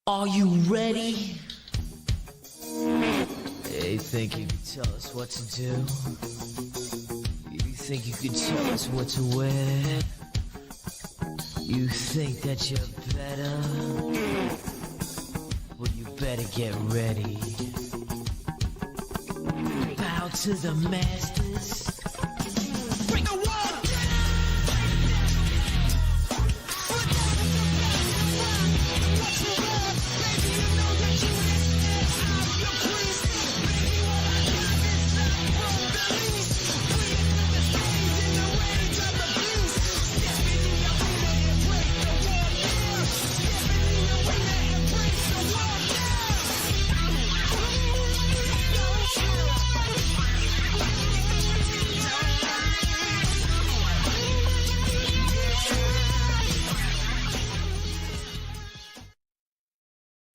Are you ready? Hey, think you can tell us what to do? You think you can tell us what to wear? You think that you're better? Well, you better get ready. Bow to the masters. Bring the world down!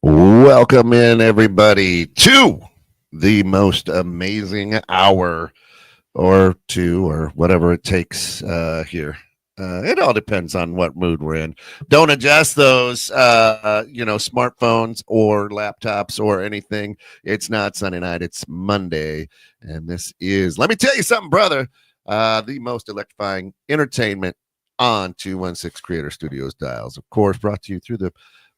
Welcome in, everybody, to the most amazing hour or two or whatever it takes here. It all depends on what mood we're in. Don't adjust those, smartphones or laptops or anything. It's not Sunday night. It's Monday. And this is, let me tell you something, brother, the most electrifying entertainment on 216 Creator Studios dials. Of course, brought to you through the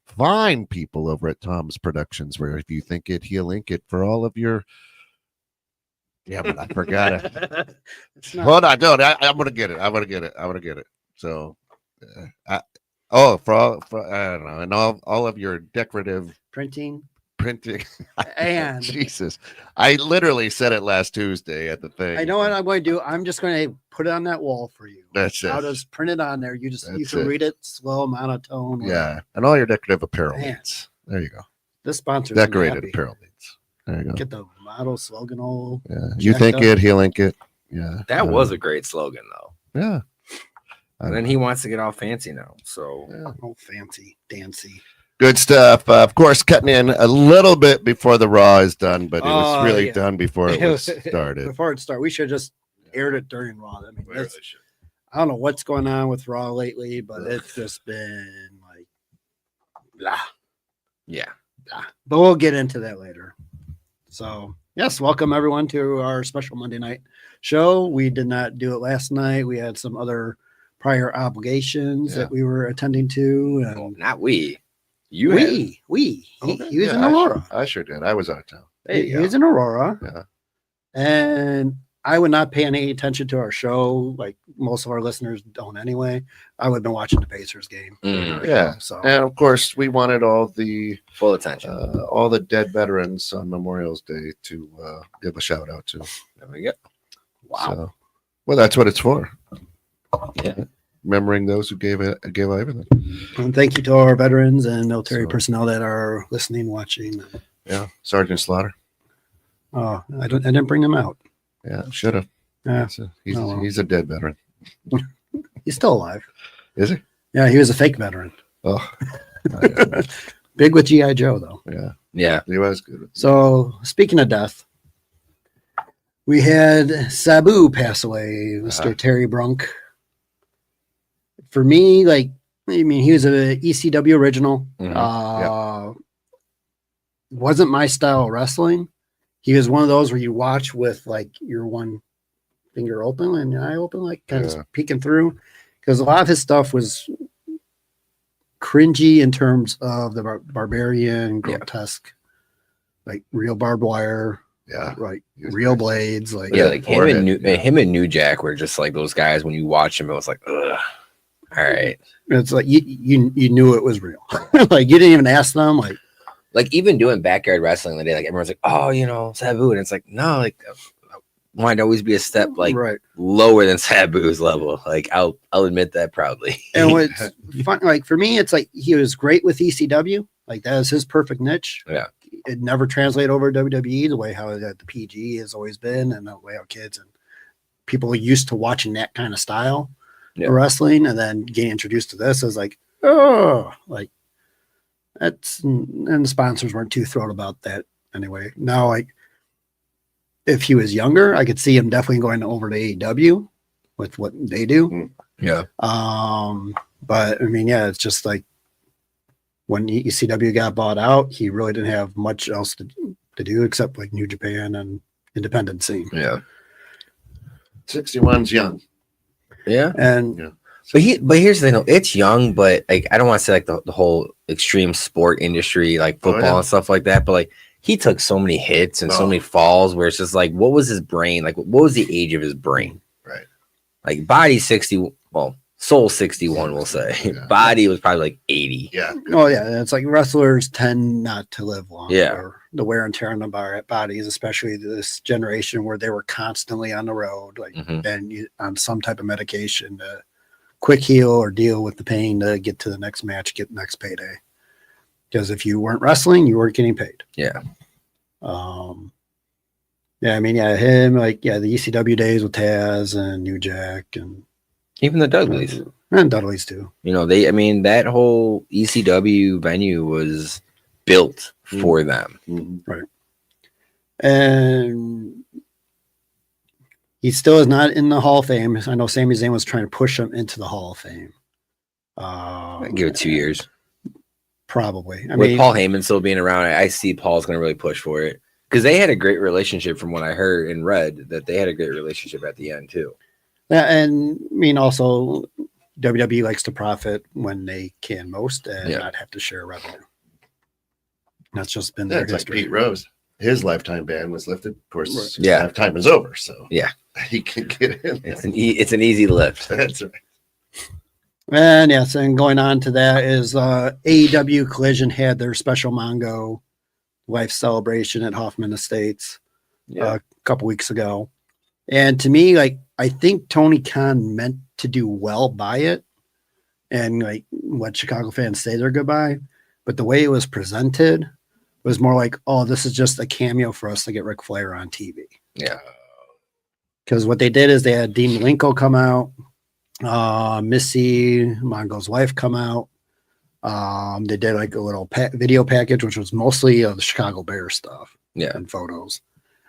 fine people over at Tom's Productions, where if you think it, he'll link it for all of your. Yeah, but I forgot it. Hold on, don't. I'm gonna get it. I'm gonna get it. So, I don't know, and all of your decorative printing. And Jesus, I literally said it last Tuesday at the thing. I know what I'm going to do. I'm just going to put it on that wall for you. That's it. I'll just print it on there. You can read it slow, monotone. Yeah, and all your decorative apparel needs. There you go. This sponsor decorated apparel needs. There you go. Get the model slogan all. Yeah, you think it, he'll link it. Yeah, that was a great slogan though. Yeah. And then he wants to get all fancy now. So all fancy, dancy. Good stuff. Of course, cutting in a little bit before the Raw is done, but it was really done before it was started. Before it started, we should have just aired it during Raw. I mean, I don't know what's going on with Raw lately, but it's just been like, blah. Yeah. Blah. But we'll get into that later. So, yes, welcome everyone to our special Monday night show. We did not do it last night. We had some other prior obligations that we were attending to. And well, not we. He was in Aurora. I sure did. I was out of town. He was in Aurora. Yeah. And I would not pay any attention to our show, like most of our listeners don't anyway. I would have been watching the Pacers game. Yeah. So, and of course, we wanted all the full attention, all the dead veterans on Memorial's Day to give a shout out to. There we go. Wow. So, well, that's what it's for. Yeah. Remembering those who gave everything. And thank you to our veterans and military personnel that are listening, watching. Yeah, Sergeant Slaughter. Oh, I didn't bring him out. Yeah, should have. Yeah, he's a dead veteran. He's still alive. Is he? Yeah, he was a fake veteran. Oh, big with GI Joe though. Yeah, he was good. So speaking of death, we had Sabu pass away, Mr. Terry Brunk. For me, he was a ECW original. Wasn't my style of wrestling. He was one of those where you watch with like your one finger open and your eye open, kind of peeking through, because a lot of his stuff was cringy in terms of the barbarian, grotesque, like real barbed wire. Yeah, right. Real blades, him and New Jack were just like those guys. When you watch him, it was like, ugh. All right. It's like you knew it was real. Like you didn't even ask them. Like even doing backyard wrestling the day, like everyone's like, oh, Sabu, and it's like, no, like might always be a step lower than Sabu's level. Like I'll admit that proudly. And what's fun, like for me, it's like he was great with ECW. Like that was his perfect niche. Yeah. It never translated over to WWE the way how the PG has always been, and the way how kids and people are used to watching that kind of style of wrestling, and then getting introduced to this is like, that's, and the sponsors weren't too thrilled about that anyway. Now, like if he was younger, I could see him definitely going over to AEW with what they do. Yeah. But I mean, yeah, it's just like when ECW got bought out, he really didn't have much else to do except like New Japan and independent scene. Yeah. 61's young. Yeah. And Yeah. But here's the thing, though. It's young, but like I don't want to say like the whole extreme sport industry, like football and stuff like that. But like he took so many hits and so many falls where it's just like, what was his brain? Like, what was the age of his brain? Right. Like body 60, well, soul 61, we'll say. Yeah. Body was probably like 80. Yeah. oh yeah, it's like wrestlers tend not to live long. Yeah. Or the wear and tear on the bodies, especially this generation where they were constantly on the road, like and on some type of medication to quick heal or deal with the pain to get to the next match, get the next payday. Because if you weren't wrestling, you weren't getting paid. Yeah. Yeah, I mean, yeah, him, like, yeah, the ECW days with Taz and New Jack and Even the Dudleys. And Dudleys too. You know, that whole ECW venue was built for them. Right. And he still is not in the Hall of Fame. I know Sami Zayn was trying to push him into the Hall of Fame. Give it 2 years. Probably. I With mean, Paul Heyman still being around, I see Paul's going to really push for it. Because they had a great relationship from what I heard and read, that they had a great relationship at the end, too. yeah, and I mean, also, WWE likes to profit when they can most and not have to share revenue. That's just been their It's like history. Pete Rose. His lifetime ban was lifted. Of course, his Yeah. lifetime is over, so Yeah. he can get in. It's an easy lift. That's right. And yes, and going on to that is AEW Collision had their special Mongo life celebration at Hoffman Estates a couple weeks ago. And to me, like, I think Tony Khan meant to do well by it and like let Chicago fans say their goodbye. But the way it was presented was more like, oh, this is just a cameo for us to get Ric Flair on TV. Yeah. Because what they did is they had Dean Malenko come out, Missy, Mongo's wife, come out. They did like a little video package, which was mostly the Chicago Bears stuff and photos.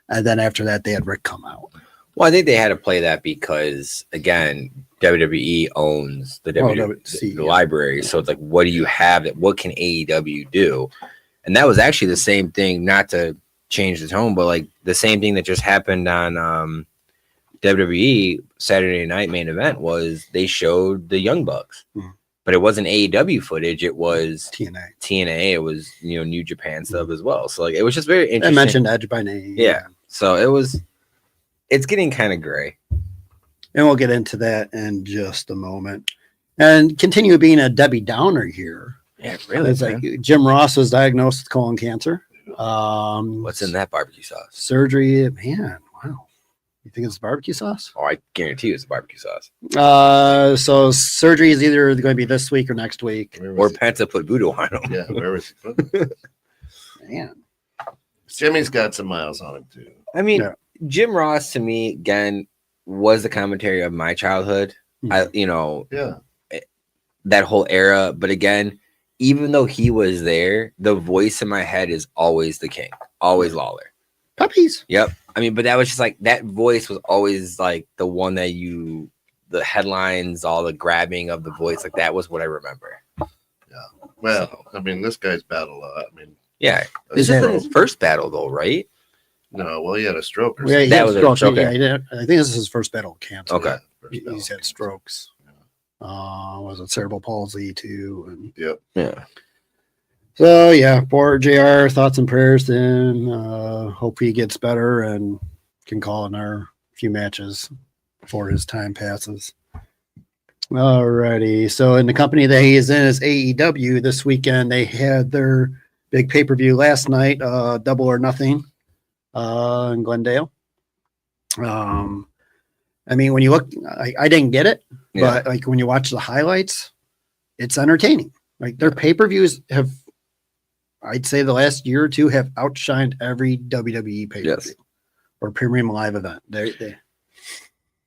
And then after that, they had Rick come out. Well, I think they had to play that because, again, WWE owns the WWE library. So it's like, what do you have? What can AEW do? And that was actually the same thing, not to change the tone, but like the same thing that just happened on WWE Saturday Night Main Event was they showed the Young Bucks. But it wasn't AEW footage. It was TNA. It was, New Japan stuff as well. So like, it was just very interesting. I mentioned Edge by name. Yeah. So it's getting kind of gray. And we'll get into that in just a moment. And continue being a Debbie Downer here. Yeah, really. It's like Jim Ross was diagnosed with colon cancer. What's in that barbecue sauce? Surgery. Man, wow. You think it's barbecue sauce? Oh, I guarantee it's barbecue sauce. So surgery is either going to be this week or next week. Or Penta put voodoo on him. Yeah, where was he? Man. Jimmy's got some miles on him too. I mean, Jim Ross to me again was the commentary of my childhood. That whole era. But again, even though he was there, the voice in my head is always the King, always Lawler. Puppies. Yep. I mean, but that was just like that voice was always like the one that the headlines, all the grabbing of the voice, like that was what I remember. Yeah. Well, I mean, this guy's battled a lot. I mean, yeah. This isn't his first battle though, right? No, well, he had a stroke. Yeah, he that had was stroke. okay. Yeah, I think this is his first battle with cancer. Okay. He's had strokes. Was it cerebral palsy too? And yep. Yeah. So yeah, poor JR. Thoughts and prayers to him. Hope he gets better and can call in our few matches before his time passes. Alrighty. So in the company that he is in is AEW. This weekend they had their big pay-per-view last night, Double or Nothing, in Glendale. I mean, when you look, I didn't get it, but like when you watch the highlights, it's entertaining. Like their pay-per-views have, I'd say the last year or two have outshined every WWE pay-per-view or premium live event.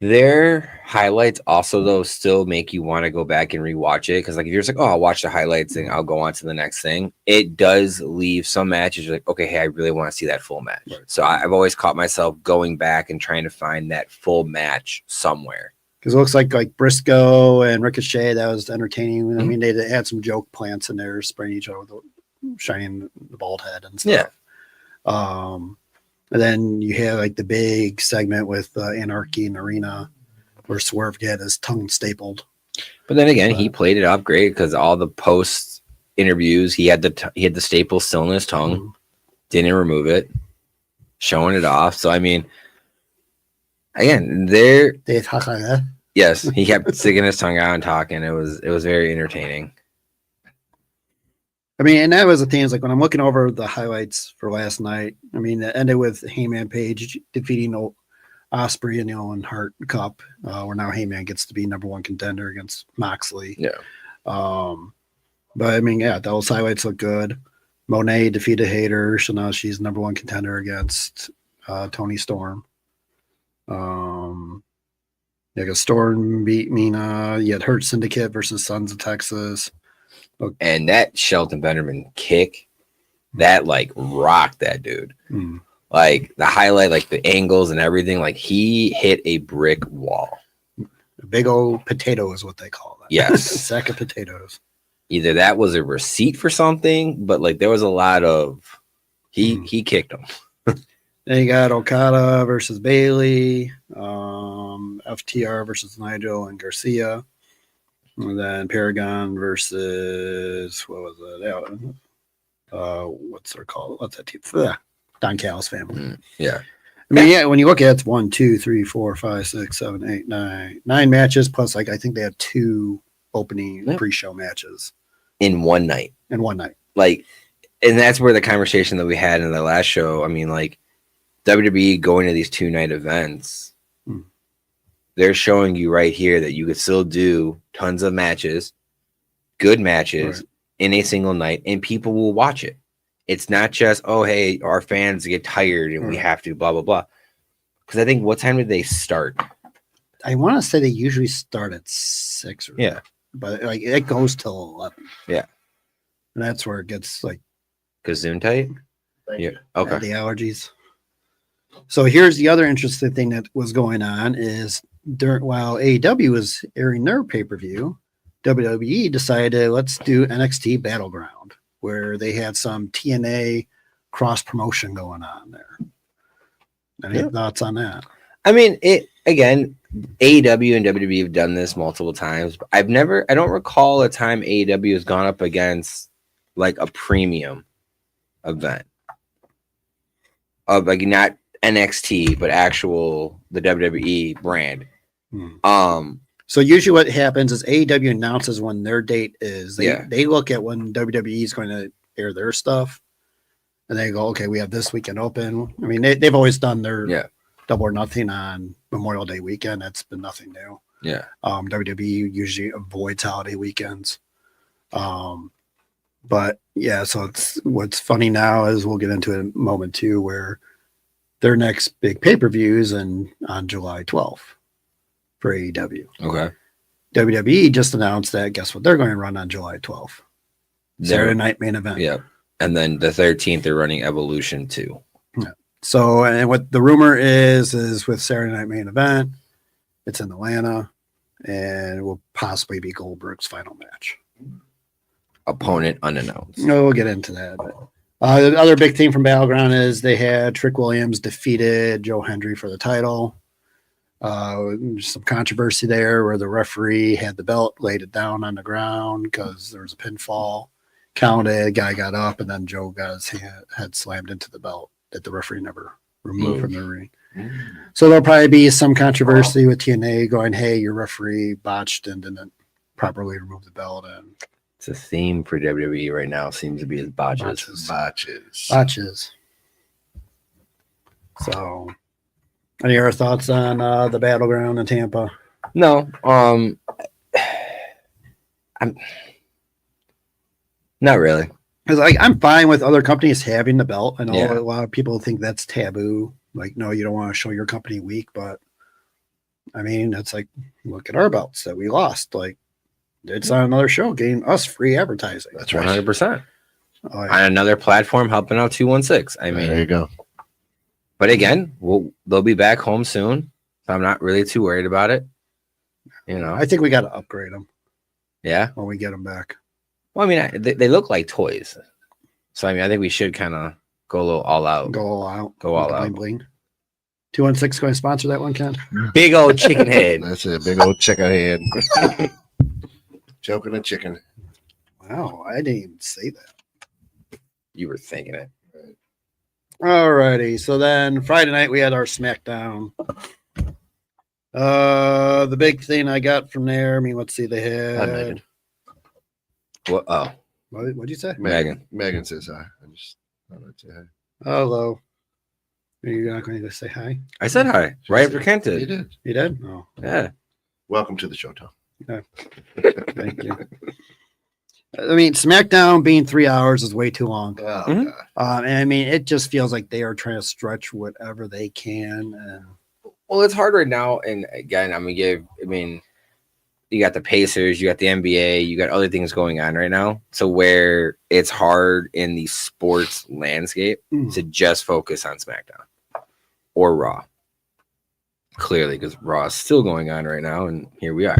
Their highlights also though still make you want to go back and rewatch it because like if you're just like, oh, I'll watch the highlights and I'll go on to the next thing, it does leave some matches you're like, okay, hey, I really want to see that full match. So I've always caught myself going back and trying to find that full match somewhere. Because it looks like Briscoe and Ricochet, that was entertaining. I mean, they had some joke plants in there, spraying each other with shining the bald head and stuff. Yeah. And then you have like the big segment with Anarchy in the Arena where Swerve had his tongue stapled. But then again, he played it off great because all the post interviews, he had the staple still in his tongue, didn't remove it, showing it off. So I mean, again, yes, he kept sticking his tongue out and talking. It was very entertaining. I mean, and that was the thing, is like when I'm looking over the highlights for last night, I mean, it ended with Heyman Page defeating Osprey in the Owen Hart Cup, where now Heyman gets to be number one contender against Moxley. Yeah. But I mean, yeah, those highlights look good. Monet defeated Hayter, so now she's number one contender against Tony Storm. Yeah, Storm beat Mina. You had Hurt Syndicate versus Sons of Texas. Okay. And that Shelton Benjamin kick, that like rocked that dude. Like the highlight, like the angles and everything, like he hit a brick wall. A big old potato is what they call that. Yes. Sack of potatoes. Either that was a receipt for something, but like there was a lot of he kicked him. Then you got Okada versus Bailey, FTR versus Nigel and Garcia. And then Paragon versus what was it? What's their call? What's that team? Don Callis family. Yeah. I mean, yeah, when you look at it, it's 1, 2, 3, 4, 5, 6, 7, 8, 9. 9 matches plus like I think they have 2 opening pre-show matches. In one night. Like, and that's where the conversation that we had in the last show. I mean, like WWE going to these 2-night events. They're showing you right here that you could still do tons of matches, good matches in a single night, and people will watch it. It's not just, oh, hey, our fans get tired and we have to blah, blah, blah. Because I think, what time did they start? I want to say they usually start at 6 or but like it goes till 11. Yeah. And that's where it gets like Gazoon tight? Yeah. Okay. The allergies. So here's the other interesting thing that was going on is while AEW was airing their pay-per-view, WWE decided let's do NXT Battleground, where they had some TNA cross promotion going on there. Any thoughts on that? I mean, AEW and WWE have done this multiple times. But I don't recall a time AEW has gone up against like a premium event of like not NXT, but the WWE brand. So usually what happens is AEW announces when their date is. They look at when WWE is going to air their stuff, and they go, okay, we have this weekend open. I mean, they've always done their Double or Nothing on Memorial Day weekend. That's been nothing new. Yeah. WWE usually avoids holiday weekends. But yeah, so what's funny now is we'll get into it in a moment too, where their next big pay-per-view is on July 12th for AEW. Okay. WWE just announced that, guess what? They're going to run on July 12th. Saturday night main event. Yeah. And then the 13th, they're running Evolution 2. Yeah. So, and what the rumor is with Saturday night main event, it's in Atlanta and will possibly be Goldberg's final match. Opponent unannounced. No, we'll get into that. But, the other big thing from Battleground is they had Trick Williams defeated Joe Hendry for the title. Some controversy there where the referee had the belt, laid it down on the ground because there was a pinfall. Counted, guy got up, and then Joe got his head slammed into the belt that the referee never removed from the ring. So there'll probably be some controversy with TNA going, hey, your referee botched and didn't properly remove the belt. And it's a theme for WWE right now. Seems to be his botches. So, any other thoughts on the Battleground in Tampa? No. I'm not really. Because I'm fine with other companies having the belt. I know a lot of people think that's taboo. Like, no, you don't want to show your company weak. But I mean, it's like, look at our belts that we lost. Like, it's on another show getting us free advertising. That's 100%. On another platform helping out 216. I mean, there you go. But again, they'll be back home soon. So I'm not really too worried about it. You know, I think we got to upgrade them. Yeah, when we get them back. Well, I mean, they look like toys, so I mean, I think we should kind of go a little all out. Go all out. Go all out. Bling bling. 216 going to sponsor that one, Ken? Big old chicken head. That's a big old chicken head. Choking a chicken. Wow, I didn't even say that. You were thinking it. All righty. So then Friday night we had our SmackDown. The big thing I got from there, I mean, let's see, they had. What? Oh, what'd you say? Megan says hi. I just thought I'd say hi. Hello. You're not going to say hi? I said hi right after Kent did. You did. You did? Oh, yeah. Welcome to the show, Tom. Yeah. Thank you. I mean, SmackDown being 3 hours is way too long. Oh, Mhm. God. And I mean, it just feels like they are trying to stretch whatever they can. And Well, it's hard right now, and again, I mean, you got the Pacers, you got the NBA, you got other things going on right now. So where it's hard in the sports landscape to just focus on SmackDown or Raw. Clearly, because Raw is still going on right now, and here we are.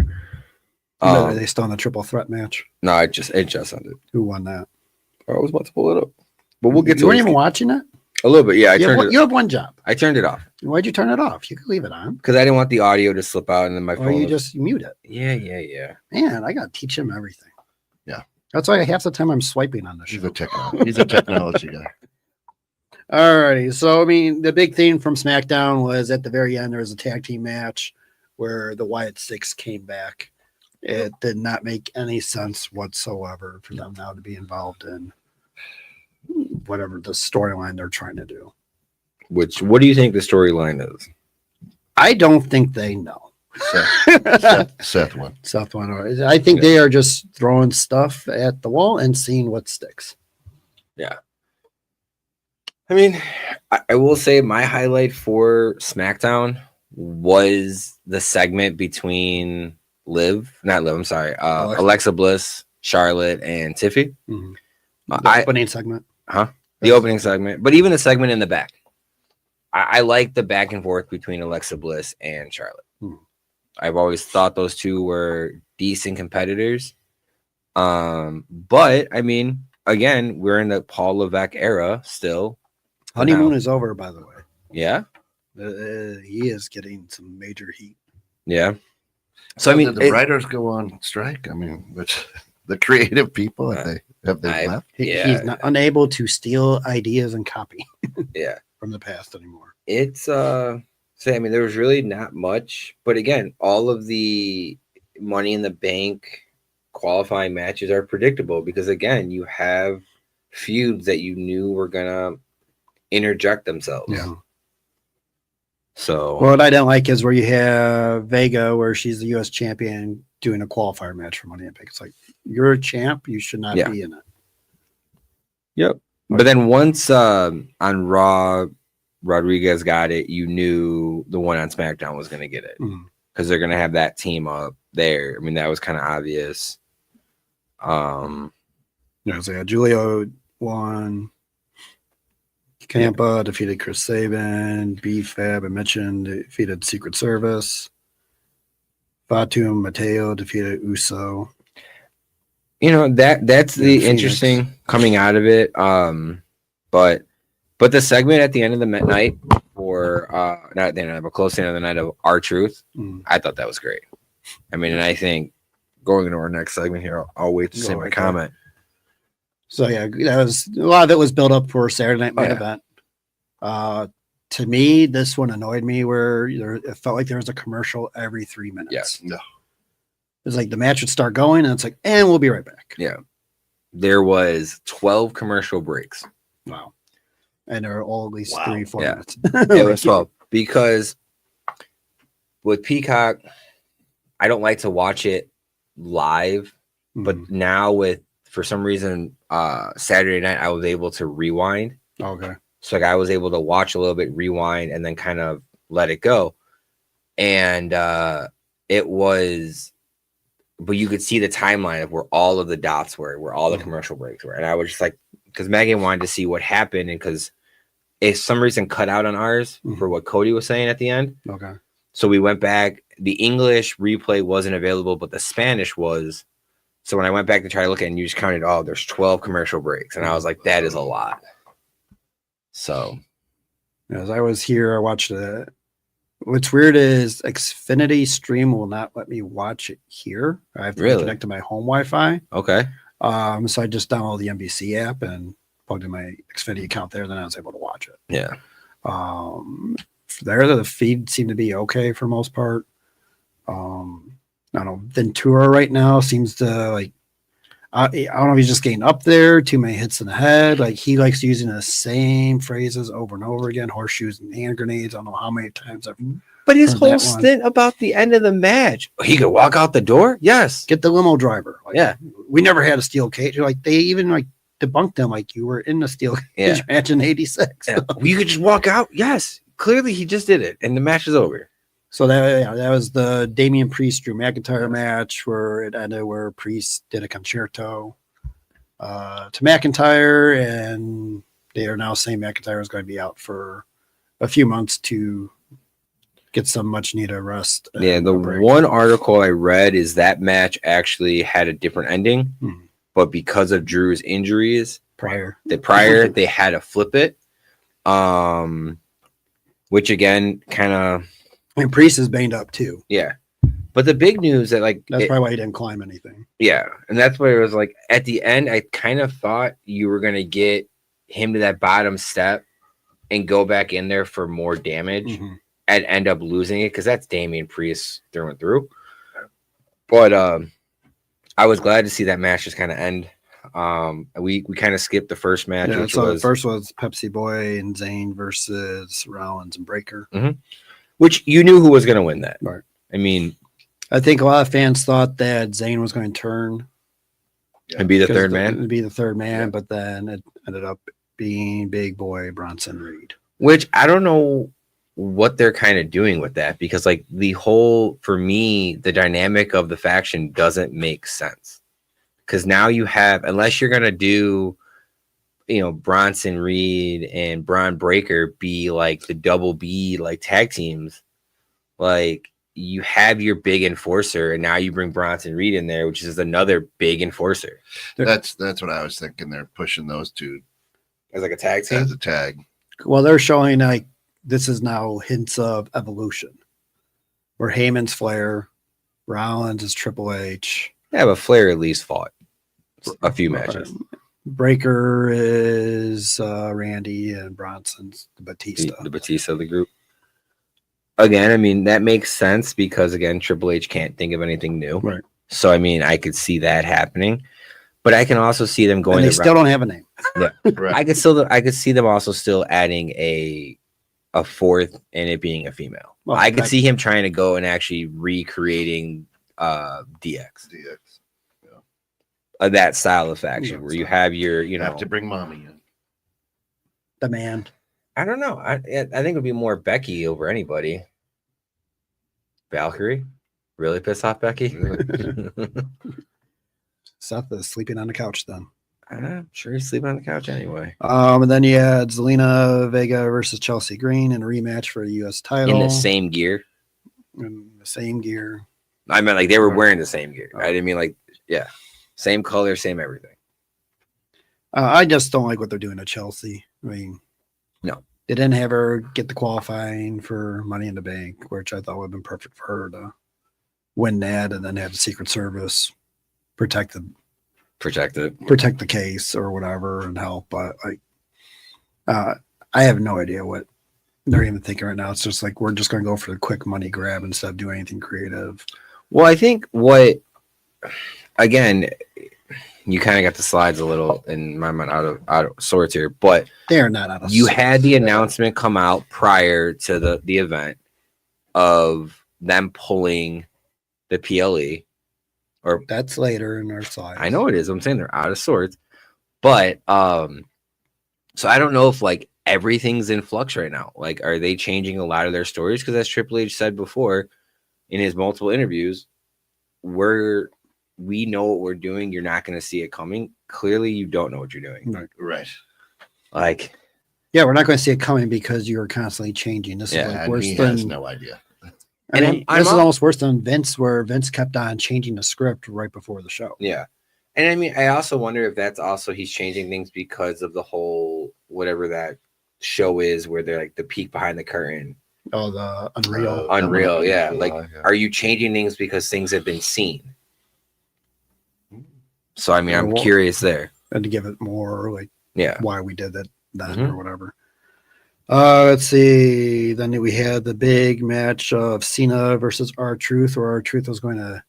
are they still in the triple threat match? No, it just ended. Who won that? I was about to pull it up, but we'll get to You weren't it even watching it? a little bit. Yeah, You have one job. I turned it off Why'd you turn it off? You could leave it on. because I didn't want the audio to slip out, and then my Or phone. you just mute it. Yeah. Man, I got to teach him everything. Yeah. That's why half the time I'm swiping on the He's show. He's a technology guy. Alrighty. So, I mean, the big thing from SmackDown was at the very end, there was a tag team match where the Wyatt Six came back. It did not make any sense whatsoever for them now to be involved in whatever the storyline they're trying to do. What do you think the storyline is? I don't think they know. Seth won. Seth went over. I think they are just throwing stuff at the wall and seeing what sticks. Yeah. I mean, I will say my highlight for SmackDown was the segment between Alexa Bliss, Charlotte, and Tiffy. Mm-hmm. The opening segment. The opening segment, but even the segment in the back. I like the back and forth between Alexa Bliss and Charlotte. I've always thought those two were decent competitors. But I mean, again, we're in the Paul Levesque era still. Honeymoon is over, by the way. Yeah. He is getting some major heat. Yeah. So I mean, did the writers go on strike? I mean, which the creative people have they left? He's not unable to steal ideas and copy. Yeah. From the past anymore. It's so I mean, there was really not much, but again, all of the Money in the Bank qualifying matches are predictable because again, you have feuds that you knew were gonna interject themselves. Yeah. So what I don't like is where you have Vega, where she's the U.S. champion, doing a qualifier match for Money in the Bank. It's like you're a champ, you should not be in it. Yep. But then once on Raw, Rodriguez got it, you knew the one on SmackDown was going to get it because they're going to have that team up there. I mean, that was kind of obvious. So Julio won. Ciampa defeated Chris Sabin. B-Fab, I mentioned, defeated Secret Service. Fatu and Mateo defeated Uso. You know, that's the interesting coming out of it. But the segment at the end of the night for not at the end of but close to the end of the night of R-Truth, I thought that was great. I mean, and I think going into our next segment here, I'll wait to say my comment. So yeah, that was a lot of it was built up for Saturday Night Main Event. To me, this one annoyed me where it felt like there was a commercial every 3 minutes. Yes. No. It's like the match would start going and it's like, and we'll be right back. Yeah. There was 12 commercial breaks. Wow. And there are all at least 3-4 minutes. It was 12 because with Peacock, I don't like to watch it live, but now for some reason, Saturday night, I was able to rewind. Okay. So like I was able to watch a little bit, rewind, and then kind of let it go. And it was, but you could see the timeline of where all of the dots were, where all the commercial breaks were. And I was just like, because Megan wanted to see what happened, and because if some reason cut out on ours for what Cody was saying at the end. Okay. So we went back. The English replay wasn't available, but the Spanish was. So when I went back to try to look at it, and you just counted, there's 12 commercial breaks. And I was like, that is a lot. So. As I was here, I watched it. What's weird is Xfinity Stream will not let me watch it here. I have to connect to my home Wi-Fi. Okay. So I just downloaded the NBC app and plugged in my Xfinity account there. Then I was able to watch it. Yeah. There, the feed seemed to be okay for most part. I don't know. Ventura right now seems to like. I don't know if he's just getting up there, too many hits in the head. Like he likes using the same phrases over and over again, horseshoes and hand grenades. I don't know how many times But his whole stint about the end of the match, he could walk out the door. Yes. Get the limo driver. Like, yeah. We never had a steel cage. Like they even like debunked them. Like you were in the steel cage match in '86. Yeah. You could just walk out. Yes. Clearly he just did it. And the match is over. So that was the Damian Priest Drew McIntyre match where it ended where Priest did a concerto to McIntyre, and they are now saying McIntyre is going to be out for a few months to get some much needed rest. Yeah, the one article I read is that match actually had a different ending, but because of Drew's injuries they had to flip it, which again kind of. And Priest is banged up too. Yeah. But the big news that that's probably why he didn't climb anything. Yeah. And that's why it was like at the end, I kind of thought you were going to get him to that bottom step and go back in there for more damage and end up losing it because that's Damian Priest through and through. But I was glad to see that match just kind of end. We kind of skipped the first match. Yeah, so the first was Pepsi Boy and Zayn versus Rollins and Breaker. Which you knew who was going to win that. Right. I mean, I think a lot of fans thought that Zayn was going to turn and be the third man. Be the third man, but then it ended up being Big Boy Bronson Reed. Which I don't know what they're kind of doing with that because, like, for me, the dynamic of the faction doesn't make sense. Because now you have, unless you're going to do, Bronson Reed and Braun Breaker be like the double B, like tag teams, like you have your big enforcer and now you bring Bronson Reed in there, which is another big enforcer. That's what I was thinking. They're pushing those two as like a tag team. As a tag. Well, they're showing like this is now hints of evolution where Heyman's Flair, Rollins is Triple H. Yeah, but Flair at least fought a few matches. Breaker is Randy and Bronson's Batista. The Batista of the group. Again, I mean, that makes sense because, again, Triple H can't think of anything new. Right. So, I mean, I could see that happening. But I can also see them going. And they still don't have a name. Yeah. Right. I could see them also still adding a fourth and it being a female. Well, I could see him trying to go and actually recreating DX. That style of faction where you have your, have to bring mommy in. Demand. I don't know. I think it would be more Becky over anybody. Valkyrie? Really piss off Becky? Seth is sleeping on the couch then. I'm sure he's sleeping on the couch anyway. And then you had Zelina Vega versus Chelsea Green in a rematch for the U.S. title. In the same gear? In the same gear. I meant like they were wearing the same gear. I didn't mean like, yeah. Same color, same everything. I just don't like what they're doing to Chelsea. I mean, no. They didn't have her get the qualifying for Money in the Bank, which I thought would have been perfect for her to win that and then have the Secret Service protect the case or whatever and help. But I have no idea what they're even thinking right now. It's just like we're just going to go for the quick money grab instead of doing anything creative. Well, I think again, you kind of got the slides a little in my mind out of sorts here, but they are not out of sorts. You had the announcement come out prior to the event of them pulling the PLE, or that's later in our slides. I know it is. I'm saying they're out of sorts, but so I don't know if like everything's in flux right now. Like, are they changing a lot of their stories? Because as Triple H said before in his multiple interviews, we know what we're doing. You're not going to see it coming. Clearly, you don't know what you're doing. Right. Like, yeah, we're not going to see it coming because you're constantly changing. This is like worse he than has no idea. I mean, this is almost worse than Vince, where Vince kept on changing the script right before the show. Yeah. And I mean, I also wonder if that's also he's changing things because of the whole whatever that show is where they're like the peek behind the curtain. Oh, the Unreal. Unreal, yeah. Like, are you changing things because things have been seen? So, I mean, I'm curious there. And to give it more, like, why we did that then or whatever. Let's see. Then we had the big match of Cena versus R-Truth, where R-Truth was going to.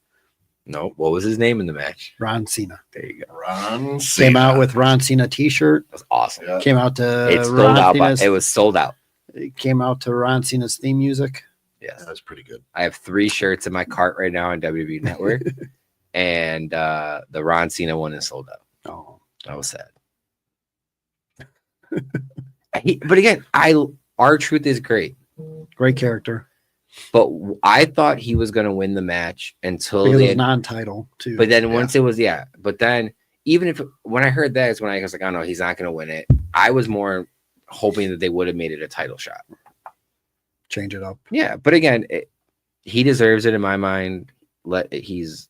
No, what was his name in the match? Ron Cena. There you go. Ron Cena. Came out with Ron Cena t-shirt. That was awesome. Yeah. Came out to it was sold out. It came out to Ron Cena's theme music. Yes. That's pretty good. I have 3 shirts in my cart right now on WWE Network. And the Ron Cena one is sold out. Oh, that was sad. But again, R-Truth is great. Great character. But I thought he was going to win the match until because it was non-title too. But then once it was, but then even if when I heard that is when I was like, oh no, he's not going to win it. I was more hoping that they would have made it a title shot. Change it up. Yeah. But again, he deserves it in my mind. He's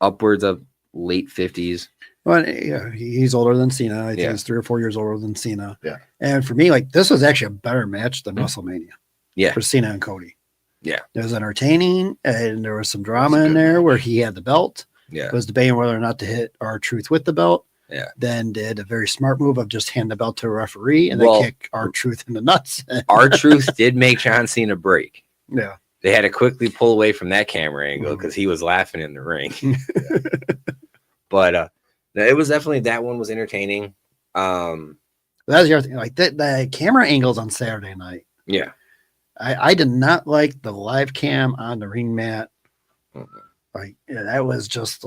upwards of late 50s. Well, yeah, he's older than Cena. I think he's 3 or 4 years older than Cena. Yeah. And for me, like, this was actually a better match than WrestleMania. Yeah. For Cena and Cody. Yeah. It was entertaining, and there was some drama in there where he had the belt. Yeah. Was debating whether or not to hit R-Truth with the belt. Yeah. Then did a very smart move of just hand the belt to a referee and then kick R-Truth in the nuts. R-Truth did make John Cena break. Yeah. They had to quickly pull away from that camera angle because he was laughing in the ring. But it was definitely, that one was entertaining. That was the other thing. Like the camera angles on Saturday night. Yeah. I did not like the live cam on the ring mat. Like that was just,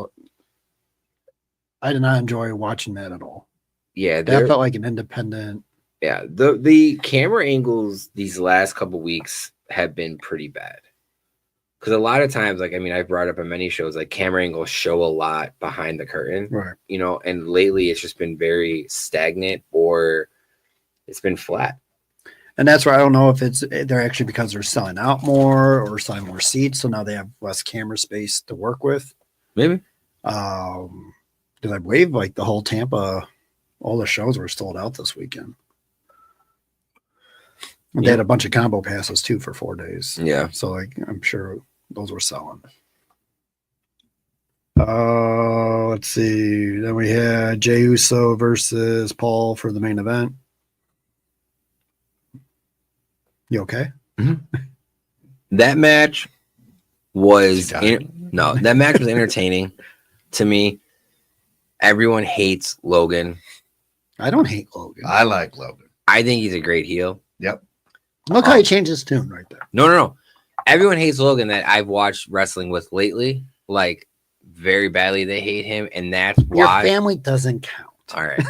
I did not enjoy watching that at all. Yeah. That felt like an independent. Yeah. The camera angles these last couple weeks have been pretty bad. Because a lot of times, like, I mean, I've brought up on many shows, like camera angles show a lot behind the curtain, right? You know, and lately it's just been very stagnant or it's been flat. And that's where I don't know if they're actually because they're selling out more or selling more seats. So now they have less camera space to work with. Maybe. Because I believe like the whole Tampa, all the shows were sold out this weekend. And they had a bunch of combo passes too for 4 days. Yeah. So like, I'm sure those were selling. Let's see. Then we had Jey Uso versus Paul for the main event. You okay? Mm-hmm. That match was that match was entertaining to me. Everyone hates Logan. I don't hate Logan. I like Logan. I think he's a great heel. Yep. Look how he changed his tune right there. No. Everyone hates Logan that I've watched wrestling with lately. Like very badly, they hate him, and that's why your family doesn't count. All right.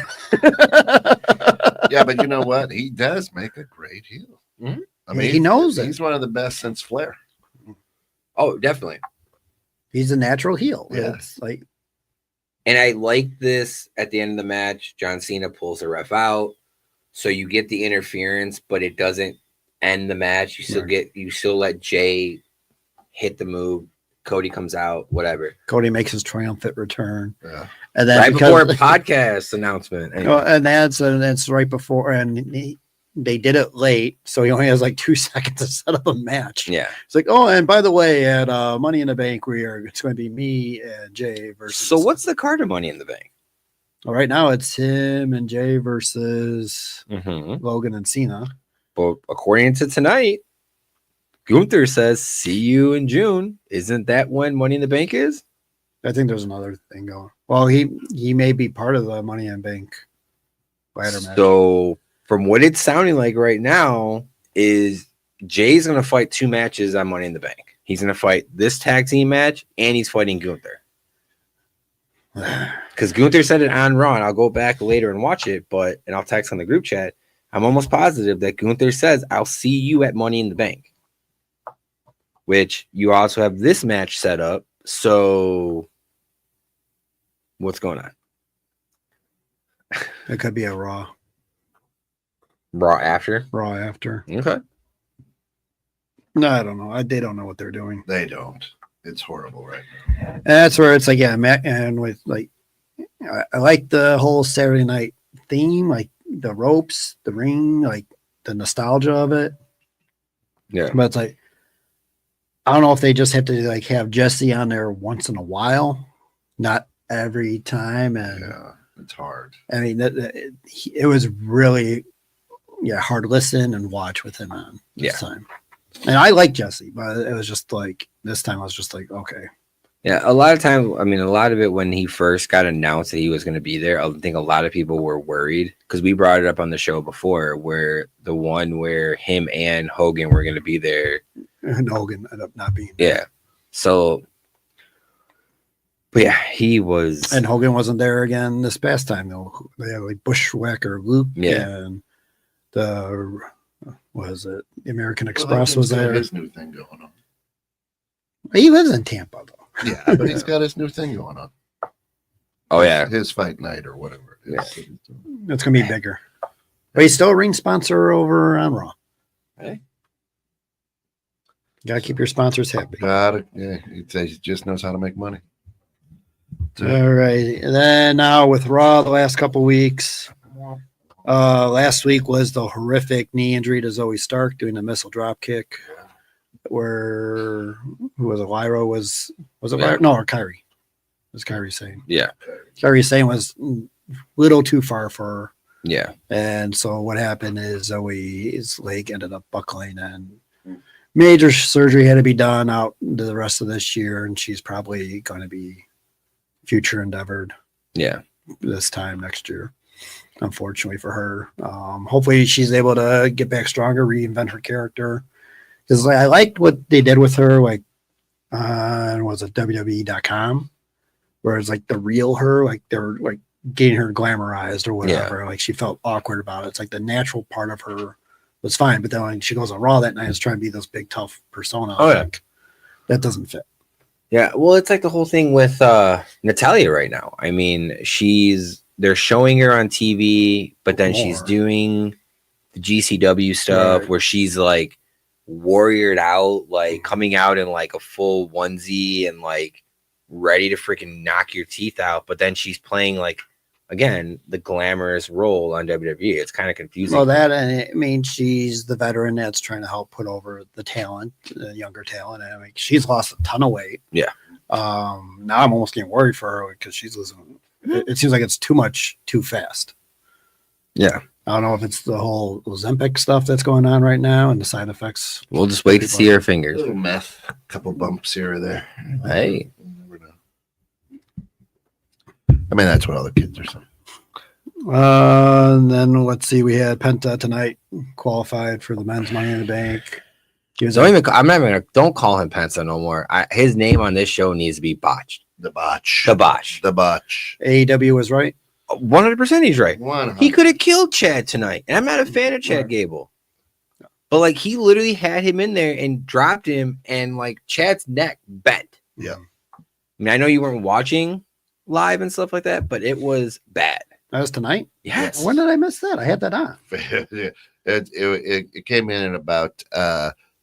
Yeah, but you know what? He does make a great heel. Mm-hmm. I mean, he knows he's one of the best since Flair. Oh, definitely. He's a natural heel. Yeah. It's like, and I like this at the end of the match. John Cena pulls the ref out, so you get the interference, but it doesn't end the match. You still let Jay hit the move. Cody comes out, whatever. Cody makes his triumphant return. Yeah. And then right before a podcast announcement. Anyway. And that's right before, and they did it late, so he only has like 2 seconds to set up a match. Yeah. It's like, oh, and by the way, at Money in the Bank, it's going to be me and Jay versus. So what's the card of Money in the Bank? Well, right now it's him and Jay versus Logan and Cena. But according to tonight, Gunther says, see you in June. Isn't that when Money in the Bank is? I think there's another thing going. Well, he may be part of the Money in the Bank ladder match. So from what it's sounding like right now is Jay's going to fight 2 matches on Money in the Bank. He's going to fight this tag team match, and he's fighting Gunther. Because Gunther said it on Raw, and I'll go back later and watch it, and I'll text on the group chat. I'm almost positive that Gunther says, I'll see you at Money in the Bank. Which you also have this match set up. So what's going on? It could be a Raw. Raw after? Raw after. Okay. No, I don't know. They don't know what they're doing. They don't. It's horrible right now. And that's where it's like, yeah, and with like, I like the whole Saturday night theme, like the ropes, the ring, like the nostalgia of it. Yeah. But it's like, I don't know if they just have to like have Jesse on there once in a while, not every time. And yeah, it's hard. I mean, it was really, hard to listen and watch with him on this time. And I like Jesse, but it was just like this time I was just like, okay. Yeah, a lot of times, I mean, a lot of it when he first got announced that he was going to be there, I think a lot of people were worried because we brought it up on the show before where the one where him and Hogan were going to be there. And Hogan ended up not being there. Yeah. So, but yeah, he was. And Hogan wasn't there again this past time, though. They had like Bushwhacker Luke and the American Express was there. His new thing going on. He lives in Tampa, though. Yeah, but he's got his new thing going on. Oh, yeah. His fight night or whatever it is. Yeah. It's going to be bigger. But he's still a ring sponsor over on Raw. Hey. Got to keep your sponsors happy. Got it. Yeah, he just knows how to make money. All right. And then now with Raw the last couple weeks. Last week was the horrific knee injury to Zoe Stark doing a missile drop kick. Where who was it? Lyra was it Lyra? No, or Kyrie. It was Kyrie Sane. Yeah. Kyrie Sane was a little too far for her. Yeah. And so what happened is Zoe's leg ended up buckling and major surgery had to be done out the rest of this year. And she's probably going to be future endeavored. Yeah. This time next year, unfortunately for her. Hopefully she's able to get back stronger, reinvent her character. Because I liked what they did with her, like, was it WWE.com, where it's like the real her, like they're like getting her glamorized or whatever. Yeah. Like she felt awkward about it. It's like the natural part of her was fine, but then when she goes on Raw that night, is trying to be this big tough persona. Oh, like, that doesn't fit. Yeah, well, it's like the whole thing with Natalya right now. I mean, they're showing her on TV, but then she's doing the GCW stuff where she's like warriored out, like coming out in like a full onesie and like ready to freaking knock your teeth out. But then she's playing like, again, the glamorous role on WWE. It's kind of confusing. Well, and I mean, she's the veteran that's trying to help put over the talent, the younger talent. And I mean, she's lost a ton of weight. Yeah. Now I'm almost getting worried for her because she's losing. It seems like it's too much, too fast. Yeah. I don't know if it's the whole Ozempic stuff that's going on right now and the side effects. We'll just wait to see her fingers. A little meth, a couple bumps here or there. Hey. I mean, that's what all the kids are saying. And then let's see, we had Penta tonight qualified for the men's Money in the Bank. Don't call him Penta no more. His name on this show needs to be botched. The botch. AEW was right. 100% he's right. 100%. He could have killed Chad tonight. And I'm not a fan of Chad Gable. But like he literally had him in there and dropped him and like Chad's neck bent. Yeah. I mean, I know you weren't watching live and stuff like that, but it was bad. That was tonight? Yes. When did I miss that? I had that on. It came in about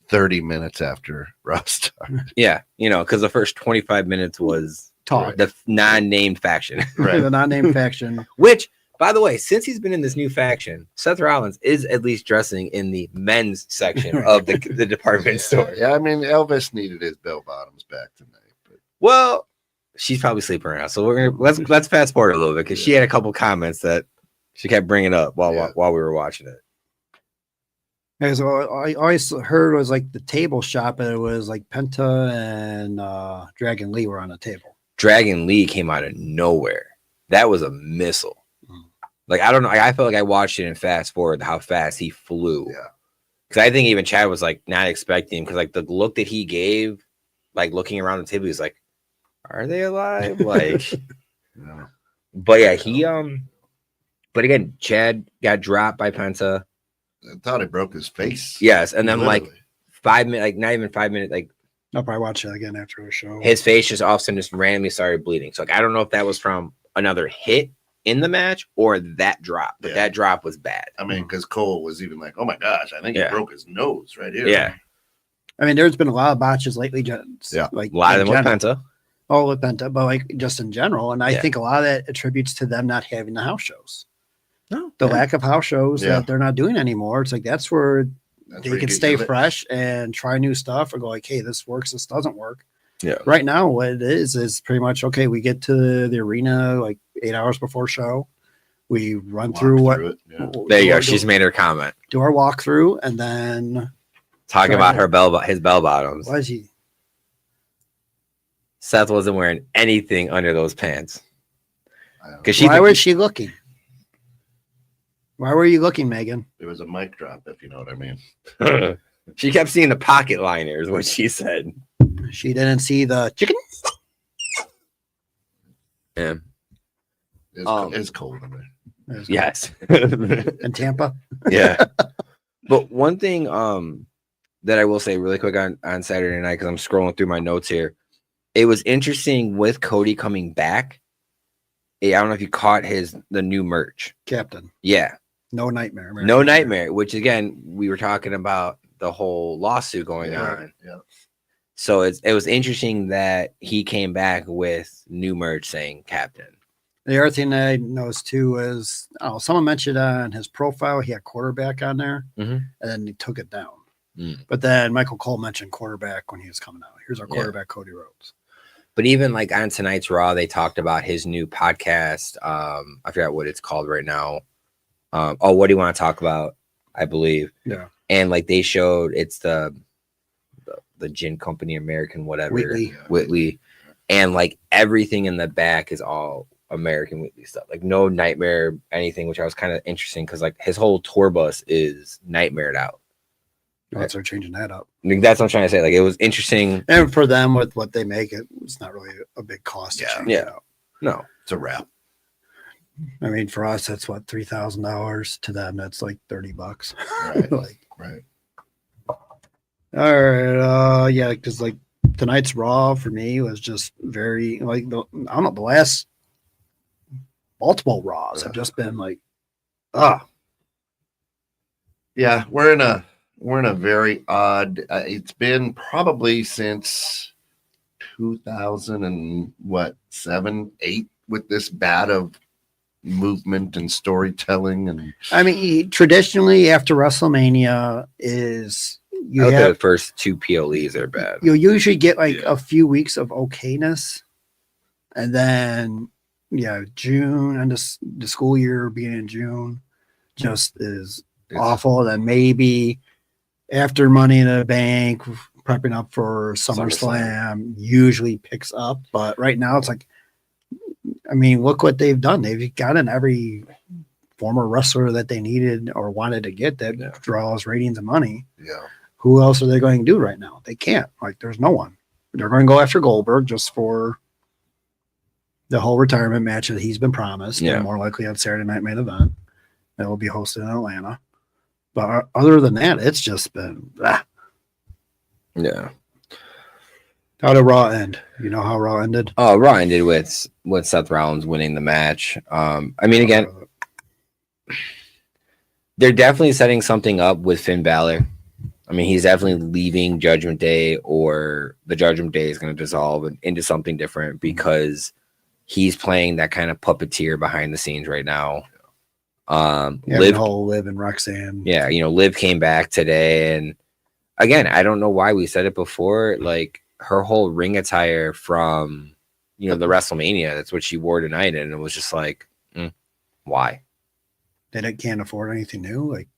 30 minutes after Raw started. Yeah, because the first 25 minutes was talk. The non-named faction. Right. The non-named faction. Which, by the way, since he's been in this new faction, Seth Rollins is at least dressing in the men's section of the department store. Yeah, I mean, Elvis needed his bell bottoms back tonight. But. Well, she's probably sleeping around. So let's fast forward a little bit because she had a couple comments that she kept bringing up while we were watching it. Yeah, so I always heard it was like the table shop, and it was like Penta and Dragon Lee were on a table. Dragon Lee came out of nowhere. That was a missile. Like, I don't know. I felt like I watched it and fast forward how fast he flew. Yeah. Because I think even Chad was like not expecting, because like the look that he gave, like looking around the table, he was like, are they alive? Like, yeah. But yeah, but again, Chad got dropped by Penta. I thought he broke his face. Yes. And then literally. like 5 minutes, like not even 5 minutes, like I'll probably watch it again after the show. His face just all of a sudden just randomly started bleeding. So like, I don't know if that was from another hit in the match or that drop, but that drop was bad. I mean, because Cole was even like, oh my gosh, I think he broke his nose right here. Yeah. I mean, there's been a lot of botches lately. Yeah. Like A lot of them with Penta. Oh, with Penta, but like just in general. And I think a lot of that attributes to them not having the house shows. No, The lack of house shows Yeah. that they're not doing anymore. It's like that's where That's they where you can get stay your- fresh and try new stuff or go like, hey, this works, this doesn't work. Yeah. Right now, what it is pretty much okay. We get to the arena like 8 hours before show. We run Walk through what it. Yeah. There you do go. our- She's made her comment. do our walkthrough and then Talking Try about to- his bell bottoms. what is he? Seth wasn't wearing anything under those pants. Because Why was she looking? Why were you looking, Megan? It was a mic drop, if you know what I mean. she kept seeing the pocket liners, what she said. She didn't see the chicken. Yeah. It's cold in there. Yes. In Tampa. Yeah. But one thing that I will say really quick on Saturday night, because I'm scrolling through my notes here, it was interesting with Cody coming back. I don't know if you caught the new merch. Captain. Yeah. No nightmare. American No nightmare, which again, we were talking about the whole lawsuit going Yeah. on. Yeah. So it was interesting that he came back with new merch saying Captain. The other thing that I noticed too is, someone mentioned on his profile he had quarterback on there, Mhm. and then he took it down. Mm. But then Michael Cole mentioned quarterback when he was coming out. Here's our Yeah. quarterback, Cody Rhodes. But even like on tonight's Raw, they talked about his new podcast. I forgot what it's called right now. What do you want to talk about? I believe. Yeah. And like they showed it's the gin company, American whatever. Whitley. And like everything in the back is all American Whitley stuff. Like no nightmare, anything, which I was kind of interesting because like his whole tour bus is nightmared out. Once they're changing that up. I mean, that's what I'm trying to say. Like it was interesting. And for them, with what they make, it's not really a big cost. To Yeah. change Yeah. it out. No. It's a wrap. I mean, for us, that's what $3,000. To them, that's like $30. Right. Like, Right. all right, yeah, because like tonight's Raw for me was just very like I don't know, the last multiple Raws have just been like, Yeah, we're in a very odd. It's been probably since 2007, 8 with this bad of movement and storytelling and I mean, traditionally after WrestleMania is I would say the first two PLEs are bad. you'll usually get like a few weeks of okayness, and then June and the school year being in June just is awful. And then maybe after Money in the Bank, prepping up for SummerSlam usually picks up. But right now it's like, I mean, look what they've done. They've gotten every former wrestler that they needed or wanted to get that draws ratings and money. yeah. Who else are they going to do right now? They can't. Like, there's no one. They're going to go after Goldberg just for the whole retirement match that he's been promised. Yeah. And more likely on Saturday Night Main Event that will be hosted in Atlanta. But other than that, it's just been. Yeah. How did Raw end? You know how Raw ended? Oh, Raw ended with Seth Rollins winning the match. I mean, again, they're definitely setting something up with Finn Balor. I mean, he's definitely leaving Judgment Day, or the Judgment Day is going to dissolve into something different because he's playing that kind of puppeteer behind the scenes right now. Liv and Roxanne. Yeah, Liv came back today, and again, I don't know why we said it before. Like her whole ring attire from the WrestleMania, that's what she wore tonight, and it was just like, why? They can't afford anything new. Like,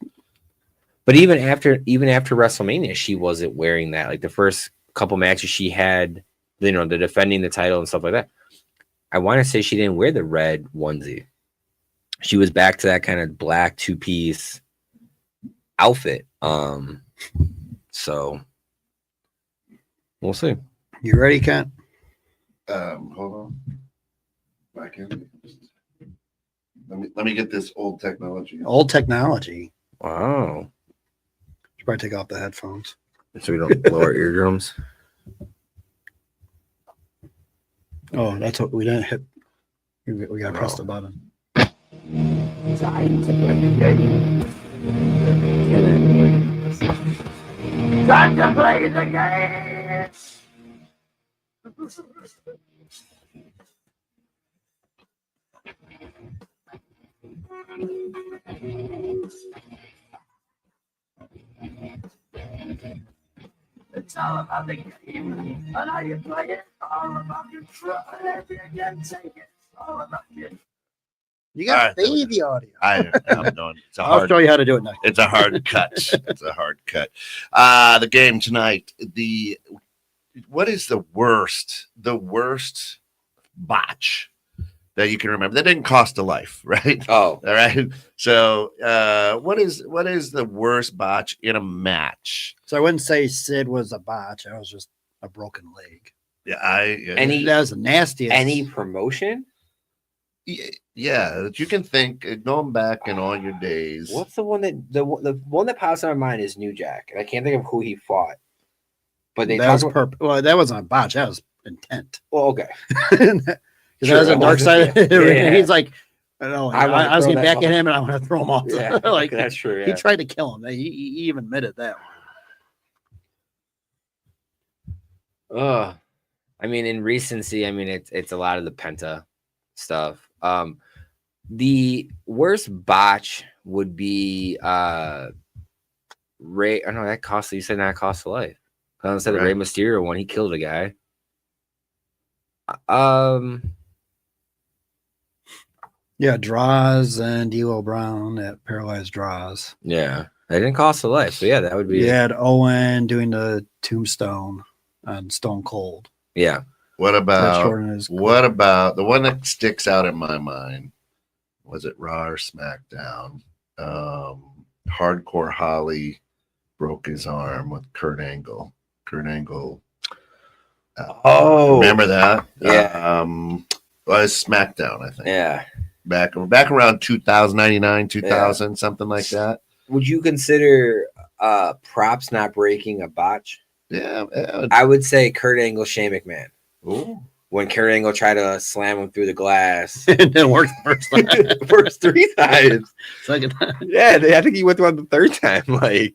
but even after WrestleMania, she wasn't wearing that. Like the first couple matches she had, the defending the title and stuff like that. I want to say she didn't wear the red onesie. She was back to that kind of black 2-piece outfit. So we'll see. you ready, Kent? Hold on. Back in. Let me get this old technology. Old technology. Wow. Should probably take off the headphones. So we don't blow our eardrums. Oh, that's what we didn't hit. We got to press the button. Time to play the game. It's all about the game and how you play it. All about control. If you can take it, it's all about you. You got All right, baby audio. I'm doing. It's a I'll hard. show you how to do it next. It's a hard cut. It's a hard cut. The game tonight. What is the worst botch that you can remember? That didn't cost a life, right? Oh, All right. So, what is the worst botch in a match? So I wouldn't say Sid was a botch. I was just a broken leg. Yeah, That was the nastiest. any promotion? yeah, that you can think going back in all your days. What's the one that the one that pops in my mind is New Jack, and I can't think of who he fought. But they that was well, that wasn't a botch. That was intent. Well, okay. Because that was a dark side. Yeah. He's like, I know. I was throw getting that back at him, and I want to throw him off. Yeah, like that's true. Yeah. he tried to kill him. He even admitted that. I mean, in recency, I mean it's a lot of the Penta stuff. The worst botch would be Ray. I know that cost. You said that cost a life. I said the Rey Mysterio one. He killed a guy. Yeah, Draws and D'Lo Brown at paralyzed Draws. Yeah, that didn't cost a life. So yeah, that would be. You had Owen doing the tombstone on Stone Cold. Yeah. What about the one that sticks out in my mind? Was it Raw or SmackDown? Hardcore Holly broke his arm with Kurt Angle. Remember that? Yeah. Was SmackDown, I think. Yeah. Back around 2099, 2000, something like that. Would you consider props not breaking a botch? Yeah. I would say Kurt Angle, Shane McMahon. Ooh. When Kurt Angle tried to slam him through the glass. It didn't work the first time. First 3 times. Second time. Yeah, I think he went through on the 3rd time.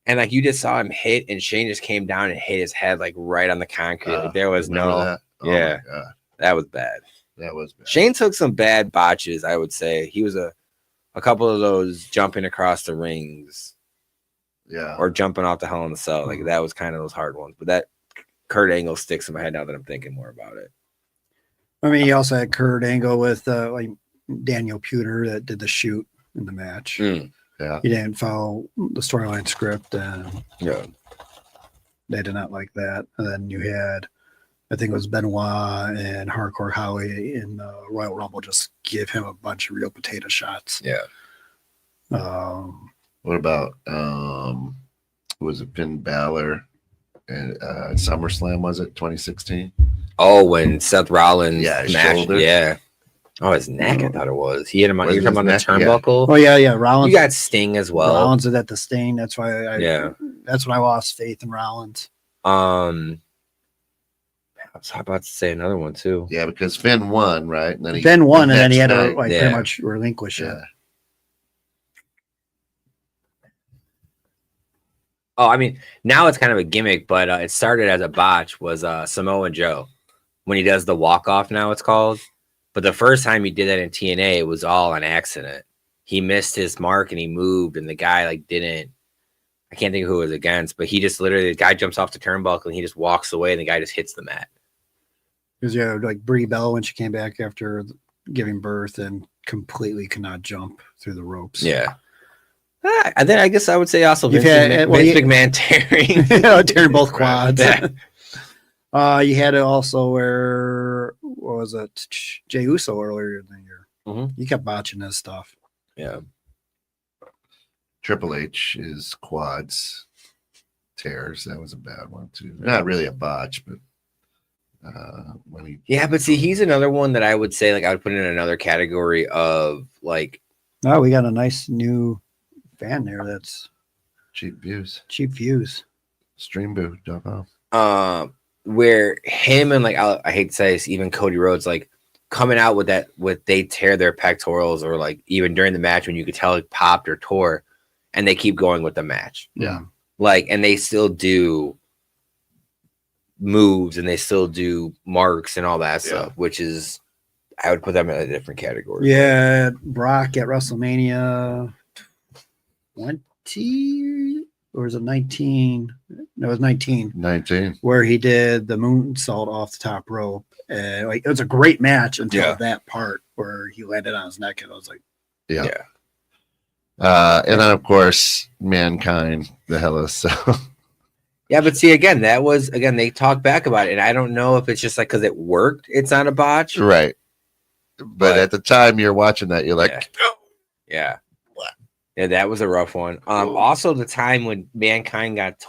And you just saw him hit, and Shane just came down and hit his head right on the concrete. There was no. That? Oh yeah, my God. that was bad. That was bad. Shane took some bad botches, I would say. He was a couple of those jumping across the rings. Yeah. Or jumping off the Hell in the Cell. That was kind of those hard ones. But that Kurt Angle sticks in my head now that I'm thinking more about it. I mean, he also had Kurt Angle with Daniel Puder that did the shoot in the match. Mm. Yeah. He didn't follow the storyline script, and Yeah. they did not like that. And then you had, I think it was Benoit and Hardcore Howie in the Royal Rumble just give him a bunch of real potato shots. Yeah. What about was it Finn Balor and SummerSlam? Was it 2016? Oh, when Seth Rollins his smashed, shoulder. yeah. Oh, his neck. I thought it was. He hit him on. Was You're talking his about the neck? turnbuckle. Oh yeah. Rollins. You got Sting as well. Rollins did that to Sting. That's why. Yeah. That's when I lost faith in Rollins. I was about to say another one too. Yeah, because Finn won, right? And then Finn won, and then he had to next night- pretty much relinquish it. Yeah. Oh, I mean, now it's kind of a gimmick, but it started as a botch. Was Samoa Joe when he does the walk off? Now it's called. But the first time he did that in TNA, it was all an accident. He missed his mark and he moved, and the guy didn't. I can't think of who it was against, but he just literally, the guy jumps off the turnbuckle and he just walks away, and the guy just hits the mat. Because Brie Bella when she came back after giving birth and completely could not jump through the ropes. Yeah. And then I guess I would say also You've Vince had- McMahon tearing. tearing both quads. Yeah. You had it also where, what was it? Jey Uso earlier in the year. Mhm. He kept botching his stuff. Yeah. Triple H is quads tears. That was a bad one too. Not really a botch, but when he Yeah, but see, he's another one that I would say I would put in another category of Oh, we got a nice new fan there. That's cheap views. cheap views. Streamboo.com. where him and I hate to say this, even Cody Rhodes coming out with they tear their pectorals, or even during the match when you could tell it popped or tore, and they keep going with the match. Yeah. Like, and they still do moves and they still do marks and all that stuff, which is, I would put them in a different category. Yeah, Brock at WrestleMania 20 or was it 19? No, it was 19. 19. Where he did the moonsault off the top rope. Like, it was a great match until that part where he landed on his neck, and I was like, yeah. And then of course, Mankind, the Hell of So. Yeah, but see, again, that was they talk back about it, and I don't know if it's just like because it worked, it's not a botch, right? But at the time you're watching that, you're like, yeah, that was a rough one. Also, the time when Mankind got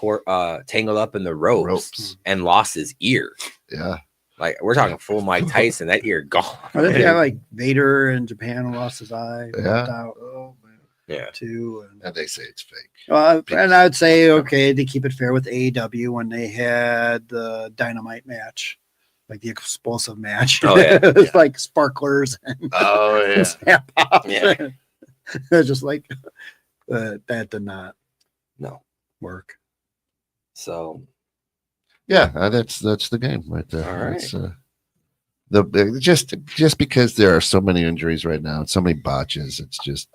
tangled up in the ropes and lost his ear. Yeah. Like, we're talking full Mike Tyson, that ear gone. I think like Vader in Japan lost his eye. Yeah. Oh, man. Yeah. Too. And they say it's fake. And I would say, okay, to keep it fair with AEW when they had the Dynamite match, like the explosive match. Oh, yeah. It was like sparklers and snap pops. Yeah. It's just like that did not work. So that's the game right there. All right. Just because there are so many injuries right now, so many botches, it's just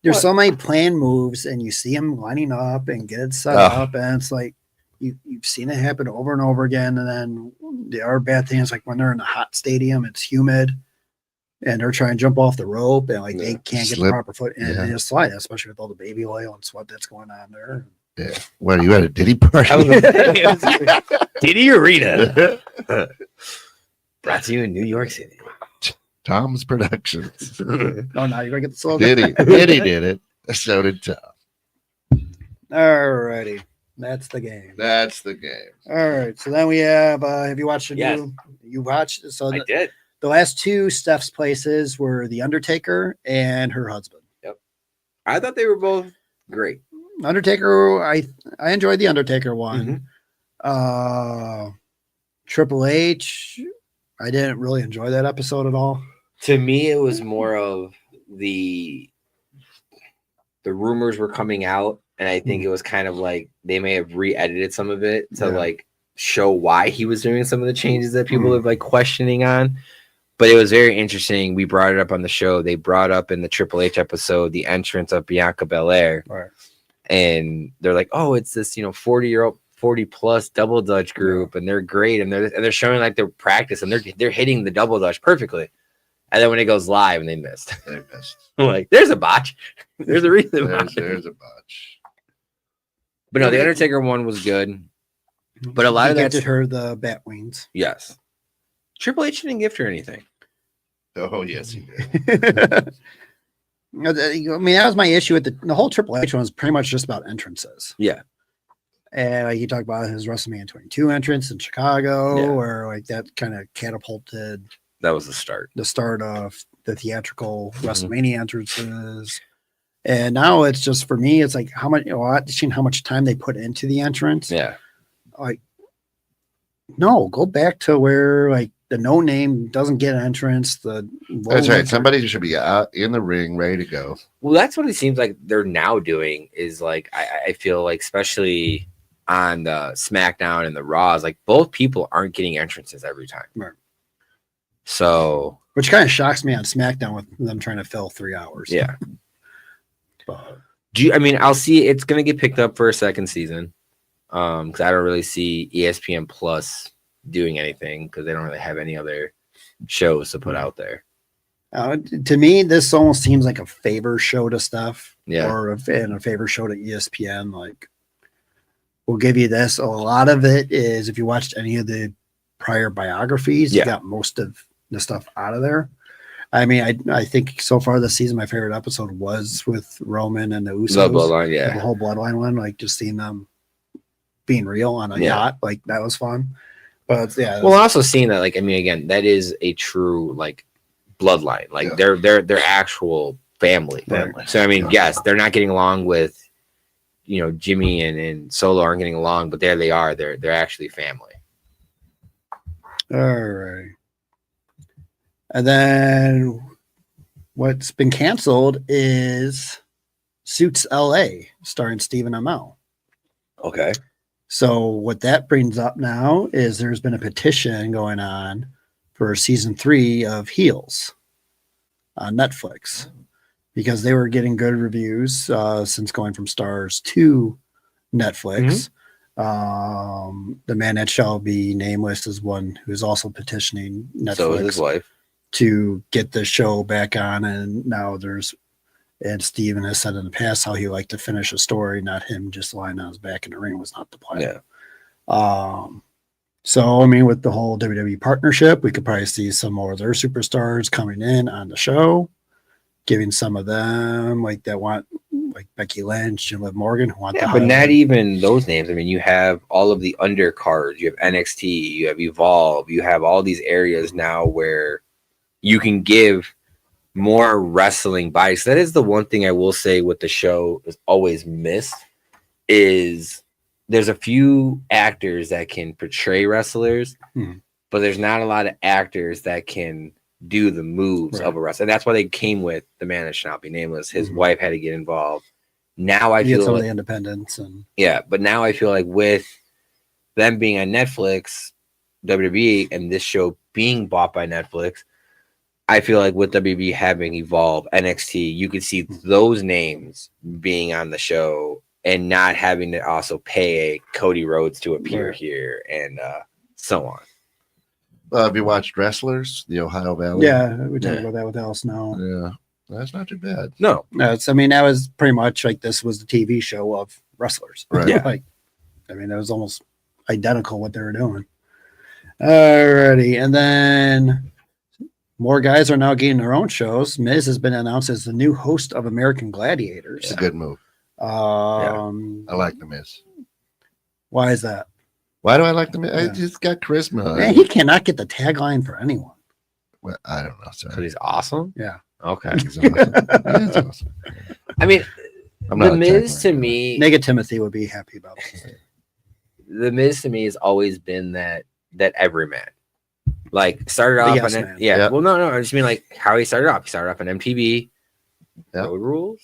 there's so many planned moves, and you see them lining up and get it set up, and it's like you've seen it happen over and over again. And then the other bad thing is like when they're in a hot stadium, it's humid, and they're trying to jump off the rope, and like they can't get the proper foot, and they just slide, especially with all the baby oil and sweat that's going on there. Yeah. What, are you at a Diddy party? Diddy Arena. Brought to you in New York City. Tom's Productions. Oh, now you're gonna get the slogan. Diddy did it. So did Tom. All righty. That's the game. All right. So then we have you watched the new? You watched? So I did. The last two Steph's places were The Undertaker and her husband. Yep. I thought they were both great. Undertaker, I enjoyed the Undertaker one. Triple H, I didn't really enjoy that episode at all. To me, it was more of the rumors were coming out, and I think it was kind of like they may have re-edited some of it to like show why he was doing some of the changes that people are like questioning on. But it was very interesting. We brought it up on the show. They brought up in the Triple H episode the entrance of Bianca Belair. Right. And they're like, oh, it's this, 40 plus double Dutch group, and they're great, and they're showing like their practice, and they're hitting the double Dutch perfectly. And then when it goes live, and they missed. I'm like, there's a botch. There's a reason. There's a botch. But no, the Undertaker one was good. But a lot of that gifted her the bat wings. Yes. Triple H didn't gift her anything. Oh yes, he did. I mean, that was my issue with the whole Triple H one was pretty much just about entrances. Yeah. And like he talked about his WrestleMania 22 entrance in Chicago, where like that kind of catapulted. That was the start. The start of the theatrical WrestleMania entrances. And now it's just, for me, it's like how much time they put into the entrance. Yeah. Like, no, go back to where like the no name doesn't get an entrance. That's right. Somebody should be out in the ring, ready to go. Well, that's what it seems like they're now doing. Is like I feel like, especially on the SmackDown and the Raws, like both people aren't getting entrances every time. Right. So, which kind of shocks me on SmackDown with them trying to fill 3 hours. Yeah. But I'll see. It's gonna get picked up for a second season. Because I don't really see ESPN Plus doing anything because they don't really have any other shows to put out there. To me, this almost seems like a favor show to stuff, or a favor show to ESPN. Like, we'll give you this. A lot of it is, if you watched any of the prior biographies, you got most of the stuff out of there. I mean, I think so far this season, my favorite episode was with Roman and the Usos. The Bloodline, the whole Bloodline one, like just seeing them being real on a yacht, like that was fun. But well, also seeing that, like, I mean, again, that is a true like bloodline, like they're actual family. So I mean, yes, they're not getting along with, Jimmy and Solo aren't getting along, but there they are. They're actually family. All right. And then what's been canceled is Suits LA, starring Stephen Amell. Okay. So what that brings up now is there's been a petition going on for season 3 of Heels on Netflix because they were getting good reviews since going from Stars to Netflix. The man that shall be nameless is one who is also petitioning Netflix. So is his wife. To get the show back on, and now and Steven has said in the past how he liked to finish a story, not him just lying on his back in the ring was not the plan. Yeah. So I mean, with the whole WWE partnership, we could probably see some more of their superstars coming in on the show, giving some of them like Becky Lynch and Liv Morgan who want but not even those names. I mean, you have all of the undercards, you have NXT, you have Evolve, you have all these areas now where you can give more wrestling bias. That is the one thing I will say with the show is always missed is there's a few actors that can portray wrestlers, but there's not a lot of actors that can do the moves of a wrestler. And that's why they came with the man that shall not be nameless. His wife had to get involved. Now I feel some like of the independents and but now I feel like with them being on Netflix, WWE, and this show being bought by Netflix, I feel like with WWE having Evolve, NXT, you could see those names being on the show and not having to also pay Cody Rhodes to appear here and so on. Have you watched Wrestlers, the Ohio Valley? Yeah, we talked about that with Alice now. Yeah, that's not too bad. No, I mean, that was pretty much like this was the TV show of wrestlers. Right. Yeah. I mean, it was almost identical what they were doing. Alrighty. And then more guys are now getting their own shows. Miz has been announced as the new host of American Gladiators. It's a good move. I like the Miz. Why is that? Why do I like the Miz? I just got charisma. Man, he cannot get the tagline for anyone. Well, I don't know. Sorry. because he's awesome. Yeah. Okay. He's awesome. He's awesome. I mean, I'm not the Miz to me, Nega Timothy would be happy about it. the Miz to me has always been that everyman. Like started off yes on man. it. Well, no, I just mean like how he started off. He started off on MTV, Road Rules,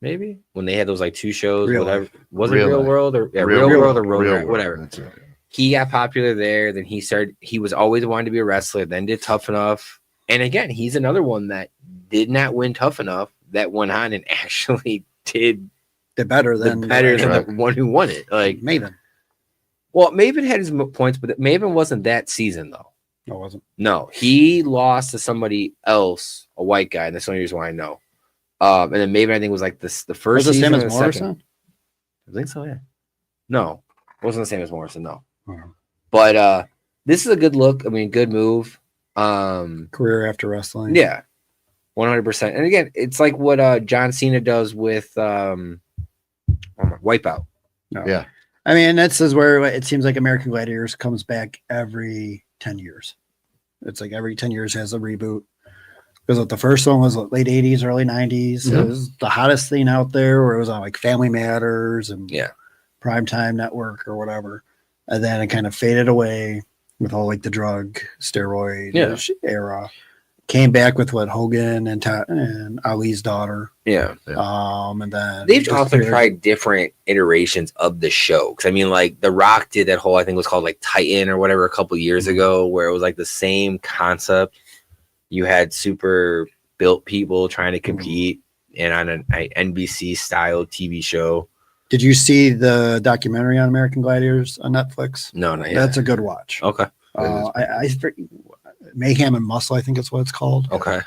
maybe when they had those like 2 shows, Real whatever. Life. Was it Real Real Life. World or Real Real World or Road Real Life, World. whatever? That's it. He got popular there. Then he was always wanting to be a wrestler. Then did Tough Enough, and again, he's another one that did not win Tough Enough. That went on and actually did better than the one who won it. Like Maven. Well, Maven had his points, but Maven wasn't that season though. No, it wasn't. No, he lost to somebody else, a white guy, and that's the only reason why I know. And then Maven, I think, was like the first Was it the season same or as the second. Morrison? I think so, yeah. No, it wasn't the same as Morrison, no. Oh. But this is a good look. I mean, good move. Career after wrestling. Yeah, 100%. And again, it's like what John Cena does with Wipeout. No. Yeah. I mean, this is where it seems like American Gladiators comes back every 10 years. It's like every 10 years has a reboot. Because the first one was late 80s, early 90s. Mm-hmm. It was the hottest thing out there where it was on like Family Matters and Primetime Network or whatever. And then it kind of faded away with all like the drug, steroid era. Came back with Hogan and Ali's daughter. Yeah. And then they've often tried different iterations of the show. Because I mean, like The Rock did that whole, I think it was called like Titan or whatever a couple years ago, where it was like the same concept. You had super built people trying to compete and on an NBC style TV show. Did you see the documentary on American Gladiators on Netflix? No, not yet. That's a good watch. Okay. Mayhem and Muscle, I think it's what it's called. Okay.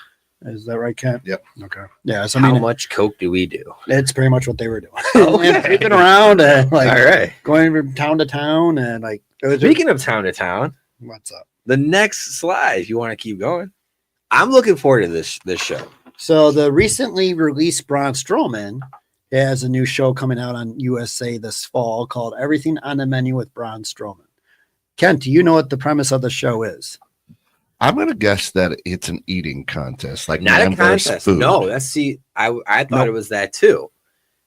Is that right, Kent? Yep. Okay. Yeah. So how much coke do we do? It's pretty much what they were doing. Okay. And creeping around and like all right, going from town to town and like. Speaking of town to town, what's up? The next slide, if you want to keep going, I'm looking forward to this show. So the recently released Braun Strowman has a new show coming out on USA this fall called Everything on the Menu with Braun Strowman. Kent, do you know what the premise of the show is? I'm going to guess that it's an eating contest, like not man a contest. Food. No, I thought it was that too.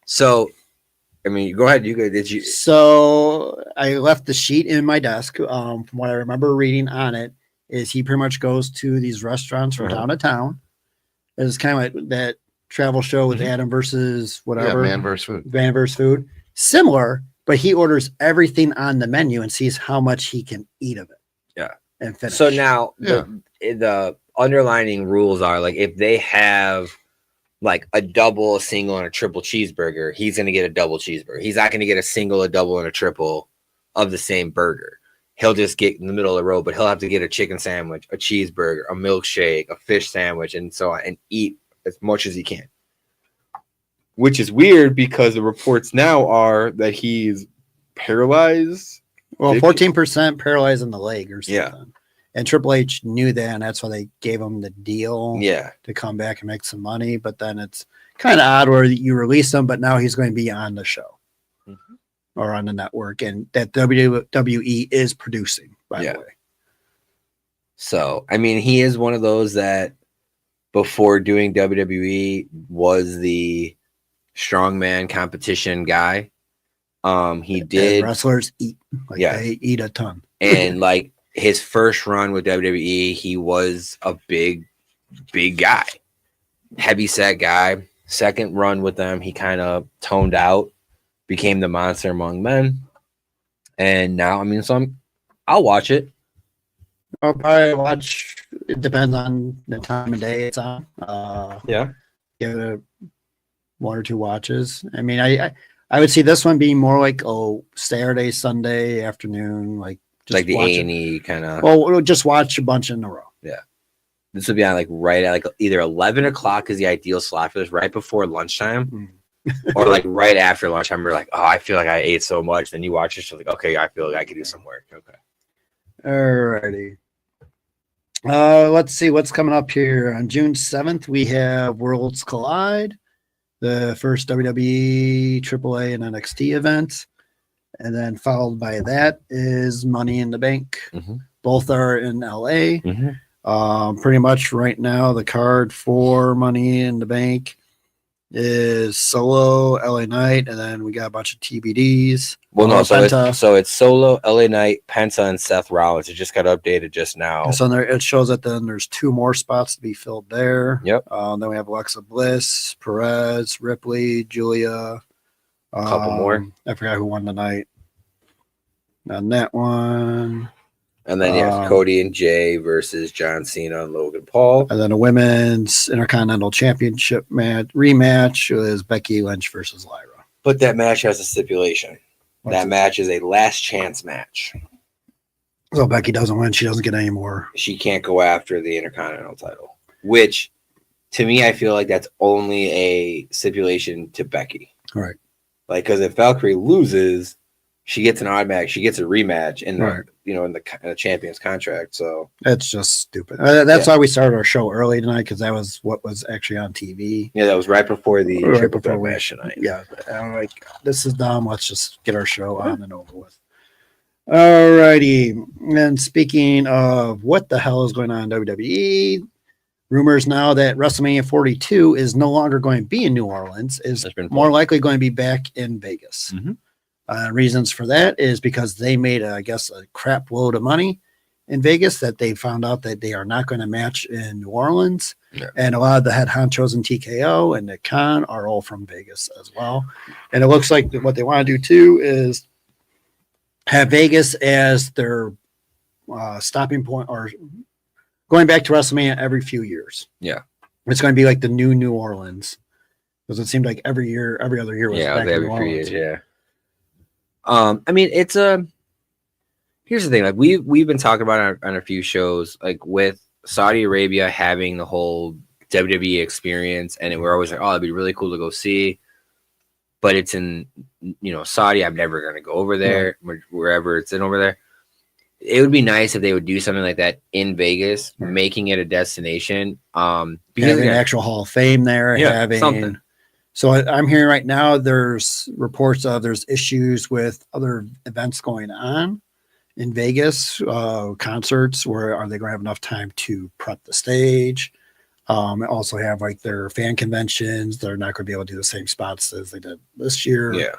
So, I mean, go ahead. Did you? So I left the sheet in my desk. From what I remember reading on it, is he pretty much goes to these restaurants from town to town. It's kind of like that travel show with Adam versus whatever. Yeah, Man versus Food. Man versus Food. Similar, but he orders everything on the menu and sees how much he can eat of it. Yeah. And finish. So now the underlining rules are like if they have like a double, a single, and a triple cheeseburger, he's going to get a double cheeseburger. He's not going to get a single, a double, and a triple of the same burger. He'll just get in the middle of the road, but he'll have to get a chicken sandwich, a cheeseburger, a milkshake, a fish sandwich, and so on, and eat as much as he can. Which is weird because the reports now are that he's paralyzed. Well, 14% paralyzed in the leg or something. Yeah. And Triple H knew that, and that's why they gave him the deal to come back and make some money. But then it's kind of odd where you release him, but now he's going to be on the show or on the network, and that WWE is producing, by the way. So, I mean, he is one of those that before doing WWE was the strongman competition guy. He did. And wrestlers eat. They eat a ton. And like his first run with WWE, he was a big guy, heavy set guy. Second run with them, he kind of toned out, became the monster among men. And now, I mean, I'll watch it. I'll probably watch. It depends on the time of day it's on. Give it one or two watches. I mean, I would see this one being more like Saturday, Sunday afternoon, like just like the A&E kind of. Well, we'll just watch a bunch in a row. Yeah, this would be on like right at like either 11 o'clock is the ideal slot for this, right before lunchtime, or like right after lunchtime. We're like, oh, I feel like I ate so much. Then you watch it, so like, okay, I feel like I could do some work. Okay. Alrighty. Let's see what's coming up here. On June 7th, we have Worlds Collide, the first WWE, AAA, and NXT event. And then followed by that is Money in the Bank. Both are in LA. Pretty much right now, the card for Money in the Bank is Solo, LA Knight, and then we got a bunch of TBDs. Well, no, so it's Solo, LA Knight, Penta, and Seth Rollins. It just got updated just now. So there, it shows that then there's 2 more spots to be filled there. Yep. Then we have Alexa Bliss, Perez, Ripley, Julia. A couple more. I forgot who won the night on that one. And then you have Cody and Jay versus John Cena and Logan Paul. And then a women's Intercontinental Championship rematch is Becky Lynch versus Lyra. But that match has a stipulation. That match is a last chance match. So Becky doesn't win. She doesn't get any more. She can't go after the Intercontinental title, which to me, I feel like that's only a stipulation to Becky. Right. Like, because if Valkyrie loses, she gets an automatic, she gets a rematch in the, in the champion's contract. So it's just stupid. That's why we started our show early tonight, because that was what was actually on TV. Yeah, that was right before the triple threat match tonight. Yeah, and I'm like, this is dumb. Let's just get our show on and over with. Alrighty. And speaking of what the hell is going on in WWE, rumors now that WrestleMania 42 is no longer going to be in New Orleans, is more likely going to be back in Vegas. Reasons for that is because they made, a crap load of money in Vegas that they found out that they are not going to match in New Orleans. Yeah. And a lot of the head honchos in TKO and Nick Khan are all from Vegas as well. And it looks like what they want to do too is have Vegas as their stopping point, or going back to WrestleMania every few years. Yeah. It's going to be like the new Orleans, because it seemed like every other year was back in New Orleans. Yeah. I mean, it's here's the thing, like we've been talking about on a few shows, like with Saudi Arabia having the whole WWE experience, and we're always like, oh, it'd be really cool to go see, but it's in, Saudi. I'm never going to go over there, wherever it's in over there. It would be nice if they would do something like that in Vegas, making it a destination. Because having an actual Hall of Fame there, having something. So I'm hearing right now there's reports of there's issues with other events going on in Vegas, concerts, where are they going to have enough time to prep the stage? Also have like their fan conventions. They're not going to be able to do the same spots as they did this year. Yeah.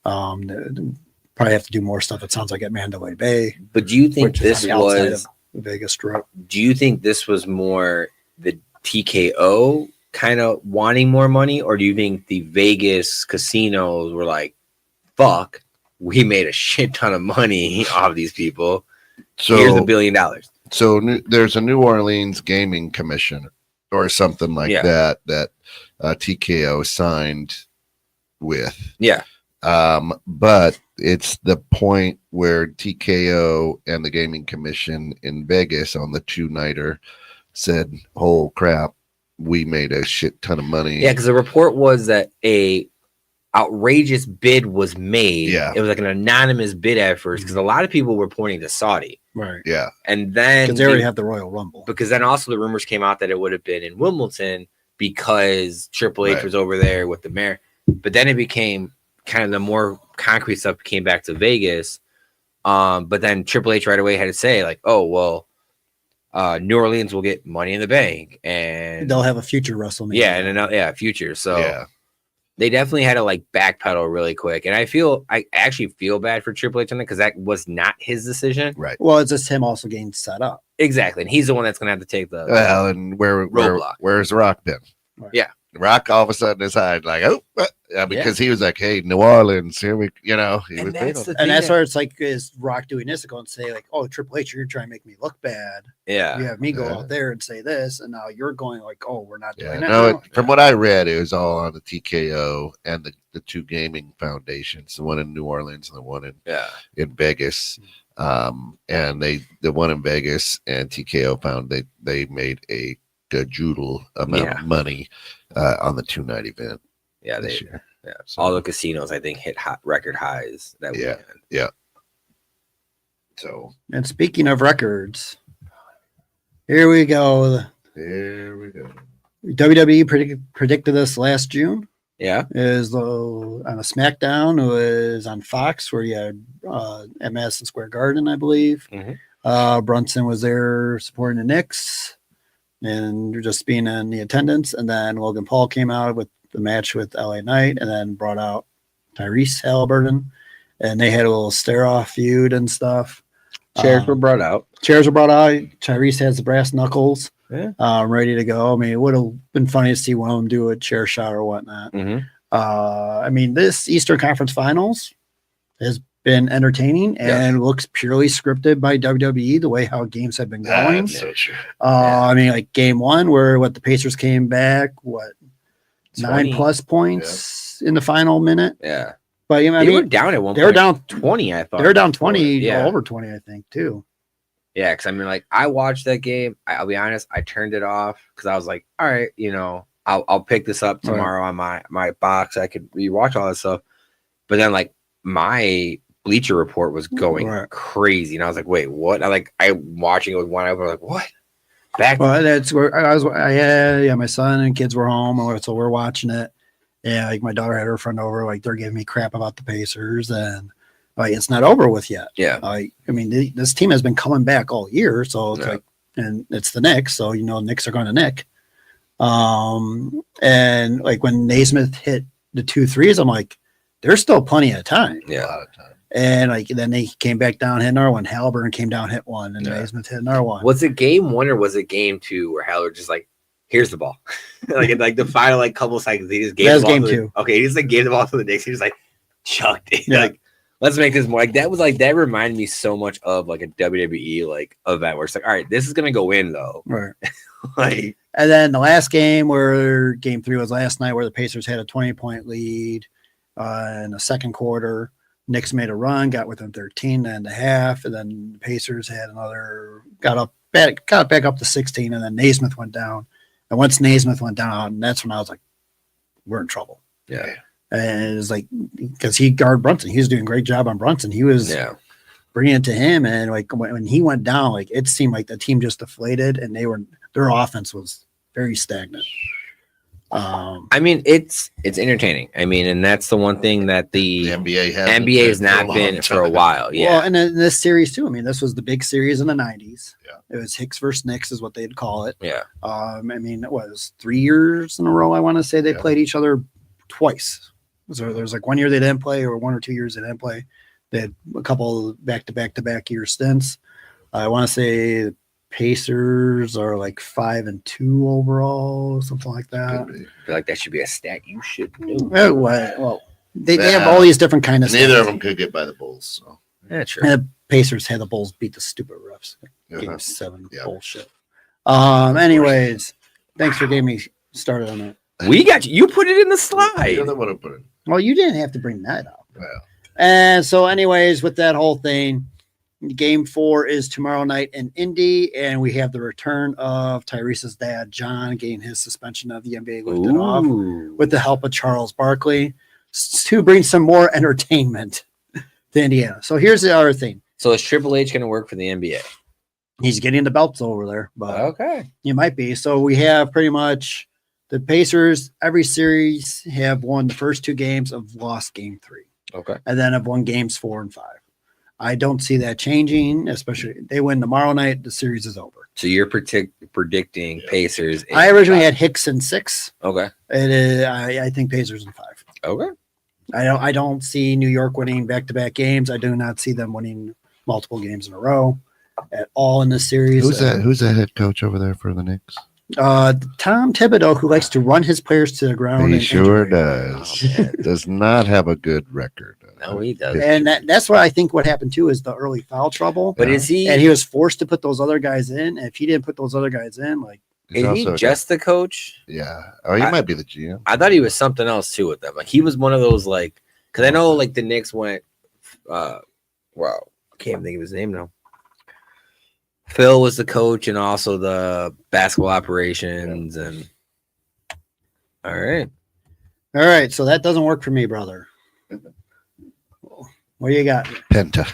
Probably have to do more stuff. It sounds like at Mandalay Bay. But do you think this was the Vegas Strip? Do you think this was more the TKO kind of wanting more money, or do you think the Vegas casinos were like, fuck, we made a shit ton of money off these people. So here's $1 billion. So there's a New Orleans Gaming Commission or something like that TKO signed with. Yeah. But it's the point where TKO and the Gaming Commission in Vegas on the 2-nighter said, "Oh crap, we made a shit ton of money." Yeah, because the report was that a outrageous bid was made. Yeah. It was like an anonymous bid at first because a lot of people were pointing to Saudi. Right. Yeah. And then because they already have the Royal Rumble. Because then also the rumors came out that it would have been in Wimbledon because Triple H was over there with the mayor. But then it became kind of the more concrete stuff came back to Vegas. But then Triple H right away had to say, like, oh, well, New Orleans will get Money in the Bank and they'll have a future WrestleMania. Yeah, and another future. So they definitely had to like backpedal really quick. And I actually feel bad for Triple H on that because that was not his decision. Right. Well, it's just him also getting set up. Exactly. And he's the one that's gonna have to take the and where's Rock been? Right. Yeah. Rock all of a sudden decided like, because he was like, hey, New Orleans, here we, he was and that's where it's like, is Rock doing this to go and say like, oh, Triple H, you're trying to make me look bad. Yeah. You have me go out there and say this, and now you're going like, oh, we're not doing that. No, from what I read, it was all on the TKO and the two gaming foundations, the one in New Orleans and the one in Vegas. And the one in Vegas and TKO found they made a gajoodle amount of money on the 2-night event. Yeah, this year. Yeah, so all the casinos I think hit record highs that weekend. Yeah. So, and speaking of records, here we go. WWE predicted this last June. Yeah, is on a SmackDown. It was on Fox where you had at Madison Square Garden, I believe. Brunson was there supporting the Knicks and just being in the attendance, and then Logan Paul came out with the match with LA Knight, and then brought out Tyrese Halliburton, and they had a little stare-off feud and stuff. Chairs were brought out. Tyrese has the brass knuckles, ready to go. I mean, it would have been funny to see one of them do a chair shot or whatnot. I mean, this Eastern Conference Finals has been entertaining and looks purely scripted by WWE, the way how games have been going. That's so true. I mean, like game one, where the Pacers came back, 9+ points in the final minute. Yeah. But they were down at one point. They were down 20, I thought. They were down 20, over 20, I think, too. Yeah, because I mean, like, I watched that game. I'll be honest, I turned it off because I was like, all right, I'll pick this up tomorrow on my box. I could rewatch all this stuff. But then, like, my Bleacher Report was going crazy. And I was like, wait, what? I'm watching it with one eye open. I'm like, what? That's where I was. My son and kids were home, so we're watching it. Yeah, like my daughter had her friend over, like they're giving me crap about the Pacers, and like it's not over with yet. Yeah, I mean, this team has been coming back all year, so it's like, and it's the Knicks, so Knicks are going to Nick. And like when Naismith hit the 2 threes, I'm like, there's still plenty of time. Yeah, a lot of time. And like then they came back down, hit another one. Halliburton came down, hit one, and Naismith hit another one. Was it game 1 or was it game 2 where Halliburton just like, here's the ball, like the final couple seconds he just gave the ball game 2. Okay, he just gave the ball to the Knicks. He just chucked it. Like, let's make this more that reminded me so much of like a WWE event where it's like, all right, this is gonna go in though. Right. And then the last game where game 3 was last night, where the Pacers had a 20-point lead in the second quarter. Knicks made a run, got within 13 and a half, and then the Pacers had got back up to 16, and then Naismith went down. And once Naismith went down, that's when I was like, we're in trouble. Yeah. And it's like, because he guarded Brunson. He was doing a great job on Brunson. He was bringing it to him. And like when he went down, like it seemed like the team just deflated, and their offense was very stagnant. I mean, it's entertaining. I mean, and that's the one thing that the NBA has not been for a while. Yeah. Well, and in this series too. I mean, this was the big series in the 90s. Yeah. It was Hicks versus Knicks is what they'd call it. Yeah. I mean, it was 3 years in a row. I want to say they played each other twice. So there's like 1 year they didn't play, or 1 or 2 years they didn't play. They had a couple back-to-back year stints. I want to say the Pacers are like 5-2 overall, something like that. I feel like that should be a stat you should know. Well, They have all these different kind of stuff. Neither of them could get by the Bulls. So. Yeah, true. And the Pacers had the Bulls beat the stupid refs. Game 7 bullshit. Anyways, thanks for getting me started on that. We got you. You put it in the slide. You're the one who put it. Well, you didn't have to bring that up. Well. And so, anyways, with that whole thing, Game 4 is tomorrow night in Indy, and we have the return of Tyrese's dad, John, getting his suspension of the NBA lifted off with the help of Charles Barkley to bring some more entertainment to Indiana. So here's the other thing. So is Triple H going to work for the NBA? He's getting the belts over there, but okay, you might be. So we have pretty much the Pacers. Every series have won the first 2 games, of lost Game 3. Okay, and then have won games 4 and 5. I don't see that changing, especially they win tomorrow night. The series is over. So you're predicting Pacers. I originally had Hicks in 6. Okay, It is. I think Pacers in 5. Okay. I don't see New York winning back-to-back games. I do not see them winning multiple games in a row at all in this series. Who's that head coach over there for the Knicks? Tom Thibodeau, who likes to run his players to the ground. He sure does. Does not have a good record. No, he does. And that's what I think what happened too is the early foul trouble. But is he? And he was forced to put those other guys in. And if he didn't put those other guys in, like, is he just the coach? Yeah. Oh, he might be the GM. I thought he was something else too with them. Like he was one of those like, because I know like the Knicks went. Wow, I can't think of his name now. Phil was the coach and also the basketball operations and. All right. So that doesn't work for me, brother. What do you got? Penta.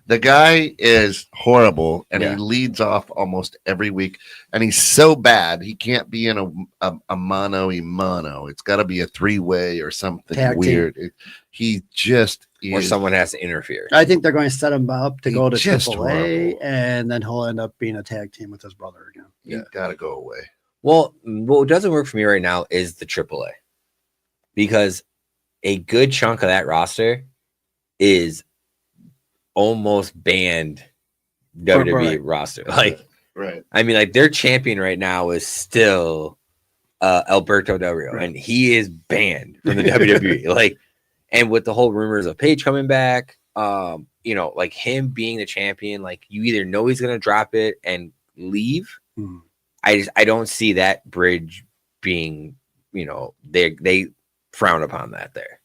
The guy is horrible, and he leads off almost every week, and he's so bad he can't be in a mano-a-mano. It's got to be a 3-way or something weird. He just is. Or someone has to interfere. I think they're going to set him up to go to AAA, and then he'll end up being a tag team with his brother again. He's got to go away. Well, what doesn't work for me right now is the AAA, because a good chunk of that roster is almost banned WWE roster. Like, right. I mean, like their champion right now is still Alberto Del Rio, and he is banned from the WWE. Like, and with the whole rumors of Paige coming back, like him being the champion, like you either know he's gonna drop it and leave. I don't see that bridge being, they frown upon that there.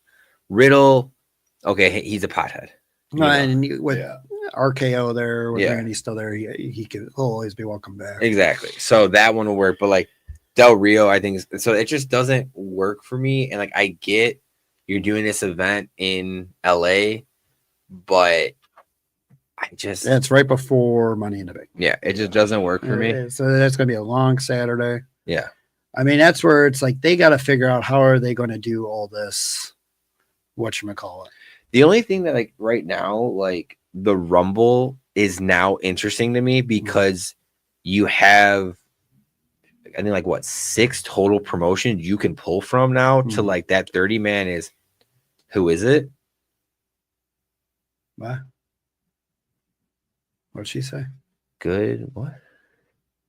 Riddle, okay, he's a pothead. And with RKO there, with Randy's still there, he'll always be welcome back. Exactly. So that one will work, but like Del Rio, I think so. It just doesn't work for me. And like I get you're doing this event in LA, but that's right before Money in the Bank. Yeah, it just doesn't work for me. So that's gonna be a long Saturday. Yeah. I mean, that's where it's like they got to figure out how are they going to do all this. Whatchamacallit. The only thing that like right now, like the Rumble is now interesting to me because you have, I think like 6 total promotions you can pull from now to like that 30-man is, who is it? What? What'd she say? Good. What?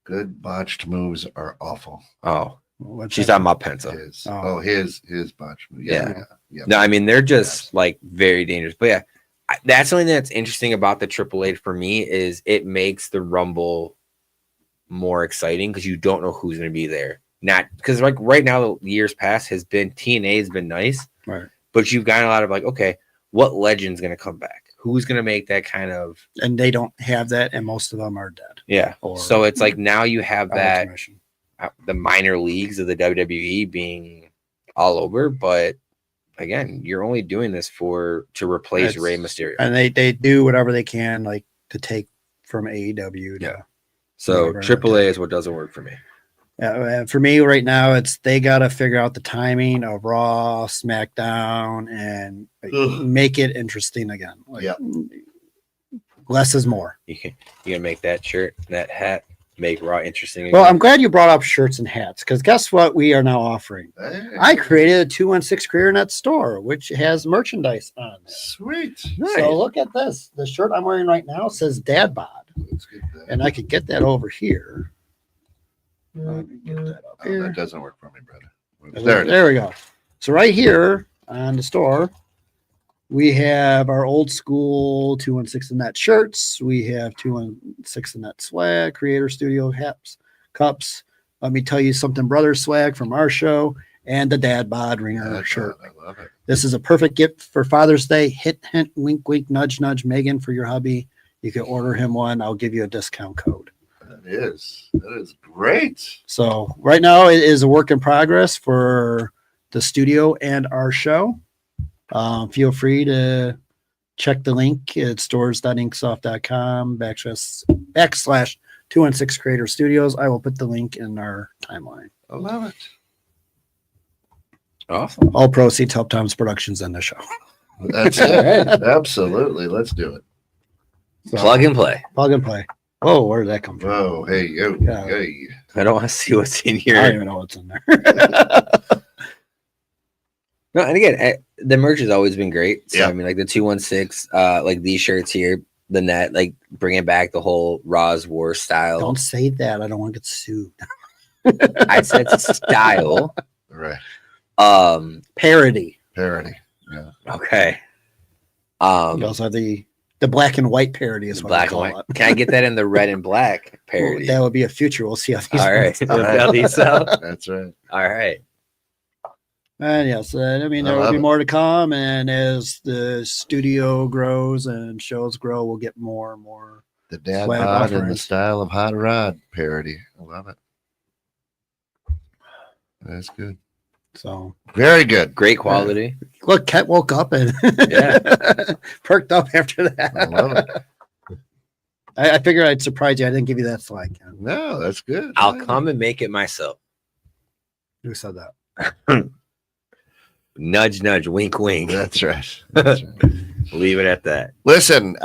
Good botched moves are awful. Oh, she's talking about Penta. His botched moves. Yeah. No, I mean they're just like very dangerous. But yeah, that's something that's interesting about the AAA for me is it makes the Rumble more exciting because you don't know who's going to be there. Not because like right now, the years past has been TNA has been nice, right? But you've got a lot of like, okay, what legend's going to come back? Who's going to make that kind of? And they don't have that, and most of them are dead. Yeah. So it's like now you have that the minor leagues of the WWE being all over, but again, you're only doing this to replace Rey Mysterio, and they do whatever they can like to take from AEW. So AAA is what doesn't work for me. For me right now, it's they got to figure out the timing of Raw, SmackDown, and make it interesting again. Less is more. You can make that shirt, that hat, make Raw interesting again. Well, I'm glad you brought up shirts and hats because guess what we are now offering? I created a 216 Career Net store, which has merchandise on it. Sweet. Nice. So look at this. The shirt I'm wearing right now says Dad Bod. And I could get that over here. That doesn't work for me, brother. There it is. There we go. So right here on the store, we have our old school 216 net shirts. We have 216 net swag, Creator Studio hats, cups. Let me tell you something, brother swag from our show, and the Dad Bod Ringer shirt. I love it. This is a perfect gift for Father's Day. Hint, hint, wink, wink, nudge, nudge, Megan, for your hubby. You can order him one. I'll give you a discount code. That is great. So right now it is a work in progress for the studio and our show. Feel free to check the link at stores.inksoft.com // 216 Creator Studios. I will put the link in our timeline. I love it. Awesome. All proceeds help Tom's Productions and the show. That's it. Absolutely. Let's do it. So, Plug and play. Plug and play. Oh, where did that come from? Whoa. Hey, yo. Yeah. Hey. I don't want to see what's in here. I don't even know what's in there. No, and again, the merch has always been great. So Yeah. I mean, like the 216, like these shirts here, the net, like bringing back the whole Raws War style. Don't say that. I don't want to get sued. I said style. Right. Parody. Parody. Yeah. Okay. You also have the black and white parody is what I Black and call white. it. Can I get that in the red and black parody? That would be a future. We'll see how these All right. ones We'll are. see how these sell. That's right. All right. And yes, I mean, I there will love be it. more to come. And as the studio grows and shows grow, we'll get more and more. The Dad Swag Bod in the offerings. style of Hot Rod parody. I love it. That's good. So Very good. Great quality. look, Ket woke up and perked up after that. I love it. I figured I'd surprise you. I didn't give you that slack. Ken. No, that's good. I'll come and make it myself. Who said that? Nudge, nudge, wink, wink. That's right. That's right. Leave it at that. Listen,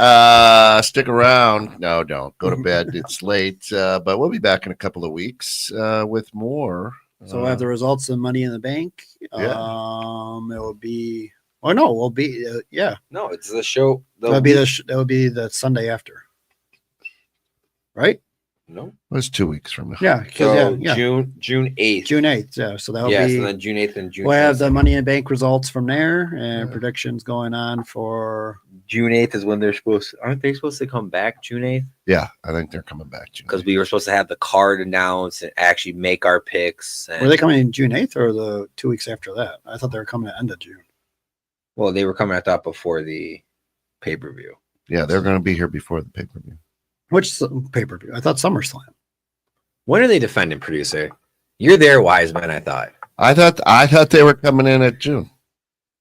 stick around. No, don't go to bed. It's late, but we'll be back in a couple of weeks with more. So we'll have the results of Money in the Bank. It will be. Oh no, we'll be. Yeah, No, it's the show. that would be that would be the Sunday after. Right? No. It was 2 weeks from now. Yeah. 'cause So yeah. June 8th. June 8th. Yeah. So that'll Yes, be. and then June 8th and June We'll have 10th. the Money in the Bank results from there and Yeah. predictions going on for. June 8th is when they're aren't they supposed to come back June 8th? Yeah, I think they're coming back. June. Because we were supposed to have the card announced and actually make our picks. And, Were they coming in June 8th or the 2 weeks after that? I thought they were coming at the end of June. well, they were coming, I thought, before the pay-per-view. Yeah, they're going to be here before the pay-per-view. Which pay per view? I thought SummerSlam. When are they defending, producer? You're there, wise man, I thought. I thought they were coming in at June.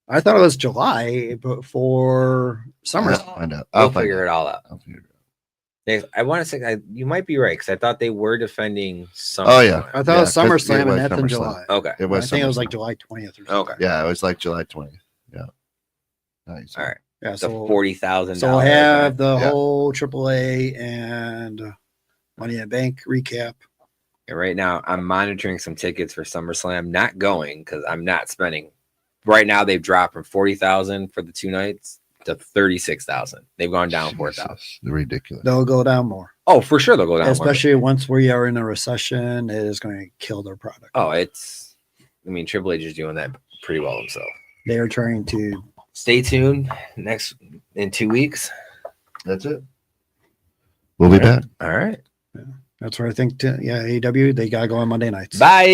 I thought it was July before SummerSlam. I'll find out. We'll I'll find figure out. it all out. I'll figure it I want to say you might be right because I thought they were defending SummerSlam. Oh, yeah. I thought it was Yeah, 'cause SummerSlam it and was that's in SummerSlam. July. Okay. It I was. think it was SummerSlam. like July 20th or something. Okay. Yeah, it was like July 20th. Yeah. Nice. All right. Yeah. The So, $40,000. so we'll have the Yeah. whole AAA and Money in the Bank recap. And right now, I'm monitoring some tickets for SummerSlam. Not going because I'm not spending. Right now, they've dropped from 40,000 for the 2 nights to 36,000. They've gone down 4,000. Jesus, ridiculous. They'll go down more, Oh, for sure they'll go down. more. especially once we are in a recession. It is going to kill their product. Oh, it's. I mean, Triple H is doing that pretty well himself. They are trying to. Stay tuned in 2 weeks. That's it. We'll be back. All right. That's where I think. Yeah, AEW they got to go on Monday nights. Bye.